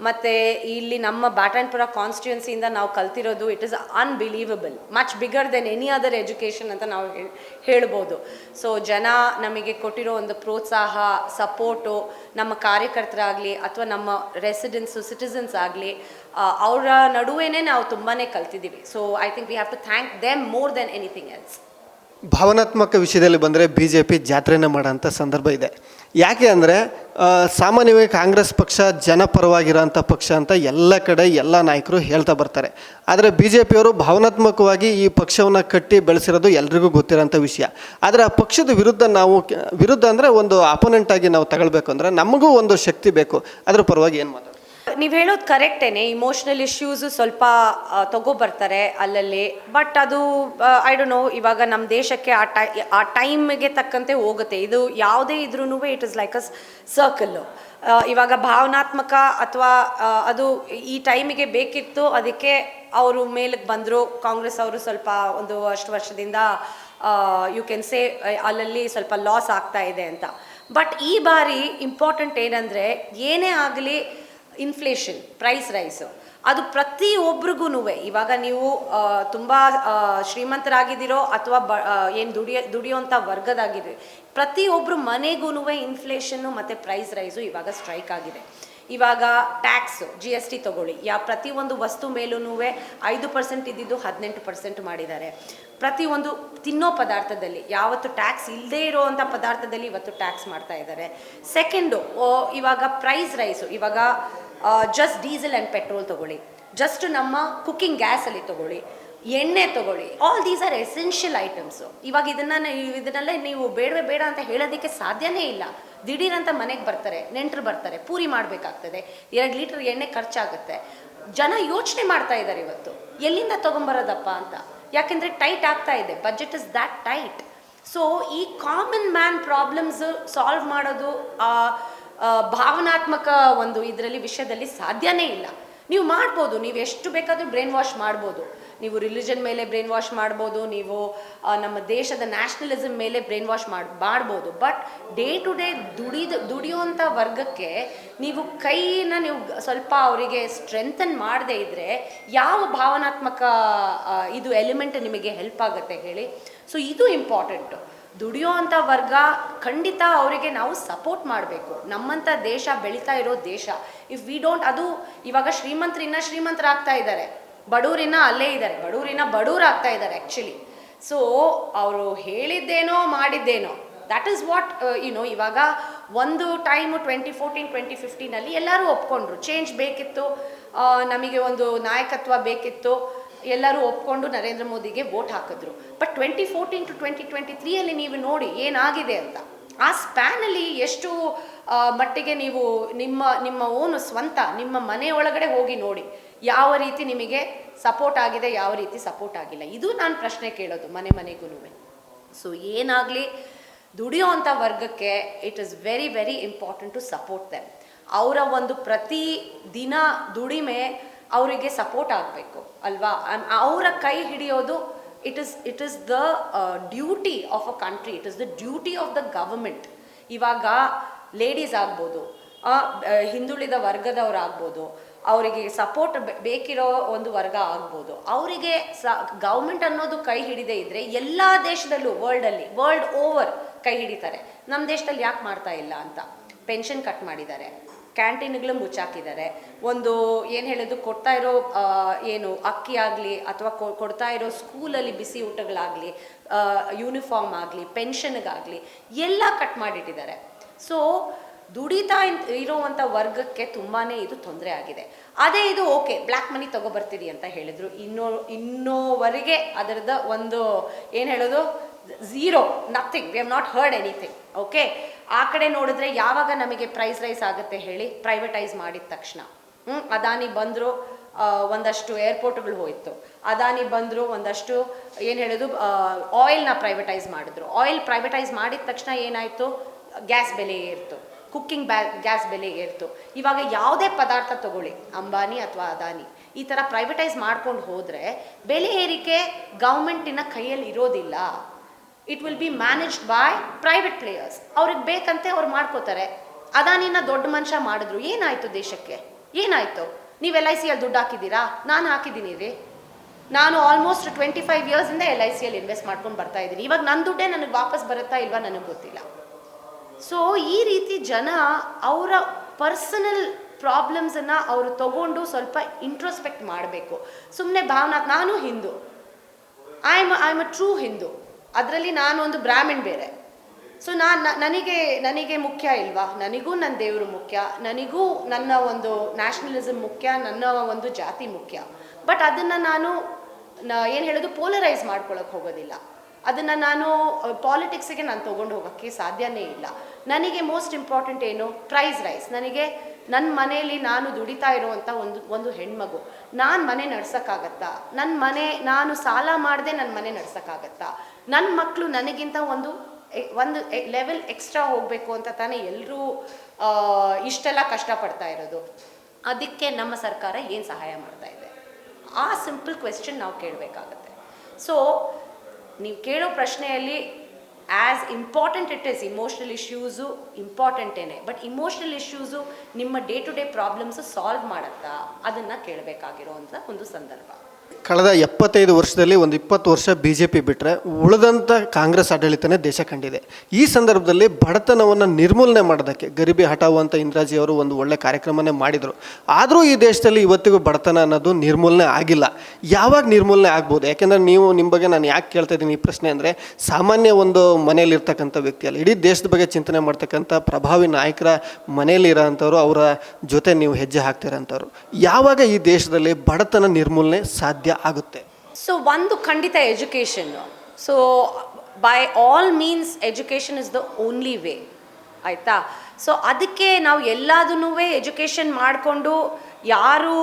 ಮತ್ತು ಇಲ್ಲಿ ನಮ್ಮ ಬ್ಯಾಟರಾಯನಪುರ ಕಾನ್ಸ್ಟಿಟ್ಯೂನ್ಸಿಯಿಂದ ನಾವು ಕಲ್ತಿರೋದು, it is unbelievable, much bigger than any other education ಅಂತ ನಾವು ಹೇಳ್ಬೋದು. ಸೊ ಜನ ನಮಗೆ ಕೊಟ್ಟಿರೋ ಒಂದು ಪ್ರೋತ್ಸಾಹ, ಸಪೋರ್ಟು, ನಮ್ಮ ಕಾರ್ಯಕರ್ತರಾಗಲಿ ಅಥವಾ ನಮ್ಮ ರೆಸಿಡೆನ್ಸು, ಸಿಟಿಸನ್ಸ್ ಆಗಲಿ, ಅವರ ನಡುವೆನೇ ನಾವು ತುಂಬಾ ಕಲ್ತಿದ್ದೀವಿ. So I think we have to thank them more than anything else. ಭಾವನಾತ್ಮಕ ವಿಷಯದಲ್ಲಿ ಬಂದರೆ BJP ಜಾತ್ರೆನ ಮಾಡೋಂಥ ಸಂದರ್ಭ ಇದೆ. ಯಾಕೆ ಅಂದರೆ ಸಾಮಾನ್ಯವಾಗಿ ಕಾಂಗ್ರೆಸ್ ಪಕ್ಷ ಜನಪರವಾಗಿರೋಂಥ ಪಕ್ಷ ಅಂತ ಎಲ್ಲ ಕಡೆ ಎಲ್ಲ ನಾಯಕರು ಹೇಳ್ತಾ ಬರ್ತಾರೆ. ಆದರೆ BJPಯವರು ಭಾವನಾತ್ಮಕವಾಗಿ ಈ ಪಕ್ಷವನ್ನು ಕಟ್ಟಿ ಬೆಳೆಸಿರೋದು ಎಲ್ರಿಗೂ ಗೊತ್ತಿರೋಂಥ ವಿಷಯ. ಆದರೆ ಆ ಪಕ್ಷದ ವಿರುದ್ಧ ಅಂದರೆ ಒಂದು ಅಪೋನೆಂಟ್ ಆಗಿ ನಾವು ತಗೊಳ್ಬೇಕು ಅಂದರೆ ನಮಗೂ ಒಂದು ಶಕ್ತಿ ಬೇಕು. ಅದ್ರ ಪರವಾಗಿ ಏನು ಮಾತಾಡ್ತೀವಿ? ನೀವು ಹೇಳೋದು ಕರೆಕ್ಟೇನೆ. ಇಮೋಷ್ನಲ್ ಇಶ್ಯೂಸು ಸ್ವಲ್ಪ ತಗೋಬರ್ತಾರೆ ಅಲ್ಲಲ್ಲಿ. ಬಟ್ ಅದು ಐ ಡೋಂಟ್ ನೋ, ಇವಾಗ ನಮ್ಮ ದೇಶಕ್ಕೆ ಆ ಟೈಮಿಗೆ ತಕ್ಕಂತೆ ಹೋಗುತ್ತೆ. ಇದು ಯಾವುದೇ ಇದ್ರೂ it is like a circle. ಇವಾಗ ಭಾವನಾತ್ಮಕ ಅಥವಾ ಅದು ಈ ಟೈಮಿಗೆ ಬೇಕಿತ್ತು, ಅದಕ್ಕೆ ಅವರು ಮೇಲಕ್ಕೆ ಬಂದರು. ಕಾಂಗ್ರೆಸ್ ಅವರು ಸ್ವಲ್ಪ ಒಂದು ಅಷ್ಟು ವರ್ಷದಿಂದ ಯು ಕ್ಯಾನ್ ಸೇ ಅಲ್ಲಲ್ಲಿ ಸ್ವಲ್ಪ ಲಾಸ್ ಆಗ್ತಾ ಇದೆ ಅಂತ. ಬಟ್ ಈ ಬಾರಿ ಇಂಪಾರ್ಟೆಂಟ್ ಏನಂದರೆ, ಏನೇ ಆಗಲಿ ಇನ್ಫ್ಲೇಷನ್, ಪ್ರೈಸ್ ರೈಸು, ಅದು ಪ್ರತಿಯೊಬ್ರಿಗೂ ಇವಾಗ ನೀವು ತುಂಬ ಶ್ರೀಮಂತರಾಗಿದ್ದೀರೋ ಅಥವಾ ಏನು ದುಡಿಯೋಂಥ ವರ್ಗದಾಗಿದೆ, ಪ್ರತಿಯೊಬ್ಬರು ಮನೆಗೂ ಇನ್ಫ್ಲೇಷನ್ನು ಮತ್ತು ಪ್ರೈಸ್ ರೈಸು ಇವಾಗ ಸ್ಟ್ರೈಕ್ ಆಗಿದೆ. ಇವಾಗ ಟ್ಯಾಕ್ಸು GST ತಗೊಳ್ಳಿ, ಪ್ರತಿಯೊಂದು ವಸ್ತು ಮೇಲೂ 5% ಇದ್ದಿದ್ದು 18% ಮಾಡಿದ್ದಾರೆ. ಪ್ರತಿಯೊಂದು ತಿನ್ನೋ ಪದಾರ್ಥದಲ್ಲಿ ಯಾವತ್ತು ಟ್ಯಾಕ್ಸ್ ಇಲ್ಲದೇ ಇರೋವಂಥ ಪದಾರ್ಥದಲ್ಲಿ ಇವತ್ತು ಟ್ಯಾಕ್ಸ್ ಮಾಡ್ತಾ ಇದ್ದಾರೆ. ಸೆಕೆಂಡು, ಇವಾಗ ಪ್ರೈಸ್ ರೈಸು, ಇವಾಗ ಜಸ್ಟ್ ಡೀಸೆಲ್ ಆ್ಯಂಡ್ ಪೆಟ್ರೋಲ್ ತಗೊಳ್ಳಿ, ಜಸ್ಟ್ ನಮ್ಮ ಕುಕ್ಕಿಂಗ್ ಗ್ಯಾಸಲ್ಲಿ ತಗೊಳ್ಳಿ, ಎಣ್ಣೆ ತಗೊಳ್ಳಿ, all these are essential items. ಇವಾಗ ಇದನ್ನೆಲ್ಲ ನೀವು ಬೇಡವೇ ಬೇಡ ಅಂತ ಹೇಳೋದಕ್ಕೆ ಸಾಧ್ಯನೇ ಇಲ್ಲ. ದಿಢೀರಂತ ಮನೆಗೆ ಬರ್ತಾರೆ, ನೆಂಟರು ಬರ್ತಾರೆ, ಪೂರಿ ಮಾಡಬೇಕಾಗ್ತದೆ, 2 ಲೀಟರ್ ಎಣ್ಣೆ ಖರ್ಚಾಗುತ್ತೆ. ಜನ ಯೋಚನೆ ಮಾಡ್ತಾ ಇದ್ದಾರೆ ಇವತ್ತು ಎಲ್ಲಿಂದ ತೊಗೊಂಬರೋದಪ್ಪ ಅಂತ, ಯಾಕೆಂದರೆ ಟೈಟ್ ಆಗ್ತಾ ಇದೆ, budget is that tight. So ಈ ಕಾಮನ್ ಮ್ಯಾನ್ ಪ್ರಾಬ್ಲಮ್ಸ್ ಸಾಲ್ವ್ ಮಾಡೋದು ಭಾವನಾತ್ಮಕ ಒಂದು ಇದರಲ್ಲಿ ವಿಷಯದಲ್ಲಿ ಸಾಧ್ಯನೇ ಇಲ್ಲ. ನೀವು ಮಾಡ್ಬೋದು, ನೀವು ಎಷ್ಟು ಬೇಕಾದರೂ ಬ್ರೈನ್ ವಾಶ್ ಮಾಡ್ಬೋದು, ನೀವು ರಿಲಿಜನ್ ಮೇಲೆ ಬ್ರೈನ್ ವಾಶ್ ಮಾಡ್ಬೋದು, ನೀವು ನಮ್ಮ ದೇಶದ ನ್ಯಾಷನಲಿಸಮ್ ಮೇಲೆ ಬ್ರೈನ್ ವಾಶ್ ಮಾಡ್ಬೋದು. ಬಟ್ ಡೇ ಟು ಡೇ ದುಡಿಯುವಂಥ ವರ್ಗಕ್ಕೆ ನೀವು ಕೈನ ನೀವು ಸ್ವಲ್ಪ ಅವರಿಗೆ ಸ್ಟ್ರೆಂಥನ್ ಮಾಡದೇ ಇದ್ದರೆ ಯಾವ ಭಾವನಾತ್ಮಕ ಇದು ಎಲಿಮೆಂಟ್ ನಿಮಗೆ ಹೆಲ್ಪ್ ಆಗುತ್ತೆ ಹೇಳಿ? ಸೊ ಇದು ಇಂಪಾರ್ಟೆಂಟು. ದುಡಿಯೋ ಅಂಥ ವರ್ಗ ಖಂಡಿತ ಅವರಿಗೆ ನಾವು ಸಪೋರ್ಟ್ ಮಾಡಬೇಕು. ನಮ್ಮಂಥ ದೇಶ ಬೆಳೀತಾ ಇರೋ ದೇಶ. ಇಫ್ ವಿ ಡೋಂಟ್, ಅದು ಇವಾಗ ಶ್ರೀಮಂತರಾಗ್ತಾ ಇದ್ದಾರೆ, ಬಡವರಿನ ಅಲ್ಲೇ ಇದ್ದಾರೆ, ಬಡವರಾಗ್ತಾ ಇದ್ದಾರೆ ಆ್ಯಕ್ಚುಲಿ. ಸೊ ಅವರು ಹೇಳಿದ್ದೇನೋ ಮಾಡಿದ್ದೇನೋ, ದ್ಯಾಟ್ ಈಸ್ ವಾಟ್ ಇವಾಗ ಒಂದು ಟೈಮು 2014-2015 ಎಲ್ಲರೂ ಒಪ್ಕೊಂಡ್ರು, ಚೇಂಜ್ ಬೇಕಿತ್ತು, ನಮಗೆ ಒಂದು ನಾಯಕತ್ವ ಬೇಕಿತ್ತು, ಎಲ್ಲರೂ ಒಪ್ಕೊಂಡು ನರೇಂದ್ರ ಮೋದಿಗೆ ವೋಟ್ ಹಾಕಿದ್ರು. ಬಟ್ 2014-2023 ನೀವು ನೋಡಿ ಏನಾಗಿದೆ ಅಂತ. ಆ ಸ್ಪ್ಯಾನಲ್ಲಿ ಎಷ್ಟು ಮಟ್ಟಿಗೆ ನೀವು ನಿಮ್ಮ ಓನು ಸ್ವಂತ ನಿಮ್ಮ ಮನೆ ಒಳಗಡೆ ಹೋಗಿ ನೋಡಿ ಯಾವ ರೀತಿ ನಿಮಗೆ ಸಪೋರ್ಟ್ ಆಗಿದೆ, ಯಾವ ರೀತಿ ಸಪೋರ್ಟ್ ಆಗಿಲ್ಲ. ಇದು ನಾನು ಪ್ರಶ್ನೆ ಕೇಳೋದು ಮನೆಗೂ. ಸೊ ಏನಾಗಲಿ, ದುಡಿಯೋ ಅಂಥ ವರ್ಗಕ್ಕೆ it is very very important to support them. ಅವರ ಒಂದು ಪ್ರತಿ ದಿನ ದುಡಿಮೆ ಅವರಿಗೆ ಸಪೋರ್ಟ್ ಆಗಬೇಕು ಅಲ್ವಾ? ಅವರ ಕೈ ಹಿಡಿಯೋದು it is the duty of a country, it is the duty of the government. ಇವಾಗ ಲೇಡೀಸ್ ಆಗ್ಬೋದು, ಹಿಂದುಳಿದ ವರ್ಗದವರಾಗ್ಬೋದು, ಅವರಿಗೆ ಸಪೋರ್ಟ್ ಬೇಕಿರೋ ಒಂದು ವರ್ಗ ಆಗ್ಬೋದು, ಅವರಿಗೆ ಗೌರ್ಮೆಂಟ್ ಅನ್ನೋದು ಕೈ ಹಿಡಿದೇ ಇದ್ದರೆ ಎಲ್ಲ ದೇಶದಲ್ಲೂ ವರ್ಲ್ಡ್ ಓವರ್ ಕೈ ಹಿಡಿತಾರೆ. ನಮ್ಮ ದೇಶದಲ್ಲಿ ಯಾಕೆ ಮಾಡ್ತಾ ಇಲ್ಲ ಅಂತ. ಪೆನ್ಷನ್ ಕಟ್ ಮಾಡಿದ್ದಾರೆ, ಕ್ಯಾಂಟೀನ್ಗಳು ಮುಚ್ಚಾಕಿದ್ದಾರೆ, ಒಂದು ಏನು ಹೇಳೋದು ಕೊಡ್ತಾ ಇರೋ ಏನು ಅಕ್ಕಿ ಆಗಲಿ ಅಥವಾ ಕೊಡ್ತಾ ಇರೋ ಸ್ಕೂಲಲ್ಲಿ ಬಿಸಿ ಊಟಗಳಾಗಲಿ, ಯೂನಿಫಾರ್ಮ್ ಆಗಲಿ, ಪೆನ್ಷನ್ಗಾಗಲಿ ಎಲ್ಲ ಕಟ್ ಮಾಡಿಟ್ಟಿದ್ದಾರೆ. ಸೊ ದುಡಿತಾ ಇರೋವಂಥ ವರ್ಗಕ್ಕೆ ತುಂಬಾ ಇದು ತೊಂದರೆ ಆಗಿದೆ. ಅದೇ ಇದು ಓಕೆ, ಬ್ಲ್ಯಾಕ್ ಮನಿ ತೊಗೊಬರ್ತೀರಿ ಅಂತ ಹೇಳಿದರು. ಇನ್ನೋವರೆಗೆ ಅದರದ ಒಂದು ಏನು ಹೇಳೋದು, zero, nothing, we have not heard anything. Okay, ಆ ಕಡೆ ನೋಡಿದ್ರೆ ಯಾವಾಗ ನಮಗೆ ಪ್ರೈಸ್ ರೈಸ್ ಆಗುತ್ತೆ ಹೇಳಿ? ಪ್ರೈವೇಟೈಸ್ ಮಾಡಿದ ತಕ್ಷಣ. ಅದಾನಿ ಬಂದರು, ಒಂದಷ್ಟು ಏರ್ಪೋರ್ಟ್ಗಳು ಹೋಯಿತು. ಅದಾನಿ ಬಂದರು, ಒಂದಷ್ಟು ಏನು ಹೇಳೋದು ಆಯಿಲ್ನ ಪ್ರೈವೇಟೈಸ್ ಮಾಡಿದ್ರು. ಆಯಿಲ್ ಪ್ರೈವೇಟೈಸ್ ಮಾಡಿದ ತಕ್ಷಣ ಏನಾಯಿತು? ಗ್ಯಾಸ್ ಬೆಲೆ ಏರ್ತು, ಕುಕ್ಕಿಂಗ್ ಗ್ಯಾಸ್ ಬೆಲೆ ಏರ್ತು. ಇವಾಗ ಯಾವುದೇ ಪದಾರ್ಥ ತಗೊಳ್ಳಿ, ಅಂಬಾನಿ ಅಥವಾ ಅದಾನಿ ಈ ಥರ ಪ್ರೈವೇಟೈಸ್ ಮಾಡ್ಕೊಂಡು ಹೋದರೆ ಬೆಲೆ ಏರಿಕೆ ಗೌರ್ಮೆಂಟಿನ ಕೈಯಲ್ಲಿ ಇರೋದಿಲ್ಲ. It will be managed by private players. ಅವ್ರಿಗೆ ಬೇಕಂತೆ ಅವ್ರು ಮಾಡ್ಕೋತಾರೆ. ಅದಾನಿನ ದೊಡ್ಡ ಮನುಷ್ಯ ಮಾಡಿದ್ರು, ಏನಾಯಿತು ದೇಶಕ್ಕೆ? ಏನಾಯಿತು? ನೀವು LICಯಲ್ಲಿ ದುಡ್ಡು ಹಾಕಿದ್ದೀರಾ? ನಾನು ಹಾಕಿದ್ದೀನಿ ರೀ. ನಾನು ಆಲ್ಮೋಸ್ಟ್ 25 ಇಯರ್ಸಿಂದ LICಯಲ್ಲಿ ಇನ್ವೆಸ್ಟ್ ಮಾಡ್ಕೊಂಡು ಬರ್ತಾ ಇದ್ದೀನಿ. ಇವಾಗ ನನ್ನ ದುಡ್ಡೇ ನನಗೆ ವಾಪಸ್ ಬರುತ್ತಾ ಇಲ್ವಾ ನನಗೆ ಗೊತ್ತಿಲ್ಲ. ಸೊ ಈ ರೀತಿ ಜನ ಅವರ ಪರ್ಸನಲ್ ಪ್ರಾಬ್ಲಮ್ಸನ್ನು ಅವರು ತಗೊಂಡು ಸ್ವಲ್ಪ ಇಂಟ್ರೋಸ್ಪೆಕ್ಟ್ ಮಾಡಬೇಕು. ಸುಮ್ಮನೆ ನಾನು Hindu, I am a true Hindu, ಅದರಲ್ಲಿ ನಾನು ಒಂದು ಬ್ರಾಹ್ಮಣ್ ಬೇರೆ. ಸೊ ನನಗೆ ಮುಖ್ಯ ಇಲ್ವಾ? ನನಗೂ ನನ್ನ ದೇವರು ಮುಖ್ಯ, ನನಗೂ ನನ್ನ ಒಂದು ನ್ಯಾಷನಲಿಸಮ್ ಮುಖ್ಯ, ನನ್ನ ಒಂದು ಜಾತಿ ಮುಖ್ಯ. ಬಟ್ ಅದನ್ನು ನಾನು ಏನು ಹೇಳೋದು, ಪೋಲರೈಸ್ ಮಾಡ್ಕೊಳಕ್ಕೆ ಹೋಗೋದಿಲ್ಲ. ಅದನ್ನು ನಾನು ಪಾಲಿಟಿಕ್ಸಿಗೆ ನಾನು ತೊಗೊಂಡು ಹೋಗೋಕ್ಕೆ ಸಾಧ್ಯನೇ ಇಲ್ಲ. ನನಗೆ ಮೋಸ್ಟ್ ಇಂಪಾರ್ಟೆಂಟ್ ಏನು? Price rise. ನನಗೆ ನನ್ನ ಮನೆಯಲ್ಲಿ ನಾನು ದುಡಿತಾ ಇರೋವಂಥ ಒಂದು ಹೆಣ್ಮಗು, ನಾನು ಮನೆ ನಡ್ಸೋಕ್ಕಾಗತ್ತಾ? ನಾನು ಸಾಲ ಮಾಡದೆ ನನ್ನ ಮನೆ ನಡ್ಸೋಕ್ಕಾಗತ್ತಾ? ನನ್ನ ಮಕ್ಕಳು ನನಗಿಂತ ಒಂದು ಲೆವೆಲ್ ಎಕ್ಸ್ಟ್ರಾ ಹೋಗಬೇಕು ಅಂತ ತಾನೇ ಎಲ್ಲರೂ ಇಷ್ಟೆಲ್ಲ ಕಷ್ಟಪಡ್ತಾ ಇರೋದು. ಅದಕ್ಕೆ ನಮ್ಮ ಸರ್ಕಾರ ಏನು ಸಹಾಯ ಮಾಡ್ತಾ ಇದೆ? ಆ ಸಿಂಪಲ್ ಕ್ವೆಶ್ಚನ್ ನಾವು ಕೇಳಬೇಕಾಗತ್ತೆ. ಸೊ ನೀವು ಕೇಳೋ ಪ್ರಶ್ನೆಯಲ್ಲಿ as important it is emotional issues ಇಂಪಾರ್ಟೆಂಟೇನೆ, ಬಟ್ ಇಮೋಷ್ನಲ್ ಇಶ್ಯೂಸು ನಿಮ್ಮ day to day problems solve ಮಾಡುತ್ತಾ ಅದನ್ನು ಕೇಳಬೇಕಾಗಿರೋವಂಥ ಒಂದು ಸಂದರ್ಭ. ಕಳೆದ 75 ವರ್ಷದಲ್ಲಿ ಒಂದು 20 ವರ್ಷ BJP ಬಿಟ್ಟರೆ ಉಳಿದಂಥ ಕಾಂಗ್ರೆಸ್ ಆಡಳಿತನೇ ದೇಶ ಕಂಡಿದೆ. ಈ ಸಂದರ್ಭದಲ್ಲಿ ಬಡತನವನ್ನು ನಿರ್ಮೂಲನೆ ಮಾಡೋದಕ್ಕೆ ಗರೀಬಿ ಹಠಾವು ಅಂತ ಇಂದಿರಾಜಿ ಅವರು ಒಂದು ಒಳ್ಳೆ ಕಾರ್ಯಕ್ರಮನೇ ಮಾಡಿದರು. ಆದರೂ ಈ ದೇಶದಲ್ಲಿ ಇವತ್ತಿಗೂ ಬಡತನ ಅನ್ನೋದು ನಿರ್ಮೂಲನೆ ಆಗಿಲ್ಲ. ಯಾವಾಗ ನಿರ್ಮೂಲನೆ ಆಗ್ಬೋದು? ಯಾಕೆಂದರೆ ನೀವು ನಿಮ್ಮ ಬಗ್ಗೆ ನಾನು ಯಾಕೆ ಕೇಳ್ತಾ ಇದ್ದೀನಿ ಈ ಪ್ರಶ್ನೆ ಅಂದರೆ, ಸಾಮಾನ್ಯ ಒಂದು ಮನೆಯಲ್ಲಿರ್ತಕ್ಕಂಥ ವ್ಯಕ್ತಿಯಲ್ಲ, ಇಡೀ ದೇಶದ ಬಗ್ಗೆ ಚಿಂತನೆ ಮಾಡ್ತಕ್ಕಂಥ ಪ್ರಭಾವಿ ನಾಯಕರ ಮನೆಯಲ್ಲಿರೋ ಅಂಥವ್ರು, ಅವರ ಜೊತೆ ನೀವು ಹೆಜ್ಜೆ ಹಾಕ್ತಿರೋಂಥವ್ರು. ಯಾವಾಗ ಈ ದೇಶದಲ್ಲಿ ಬಡತನ ನಿರ್ಮೂಲನೆ ಸಾಧ್ಯ ಆಗುತ್ತೆ? ಸೊ ಒಂದು ಖಂಡಿತ education. So by all means education is the only way, ಆಯಿತಾ? ಸೊ ಅದಕ್ಕೆ ನಾವು ಎಲ್ಲದನ್ನೂ ಎಜುಕೇಷನ್ ಮಾಡಿಕೊಂಡು ಯಾರು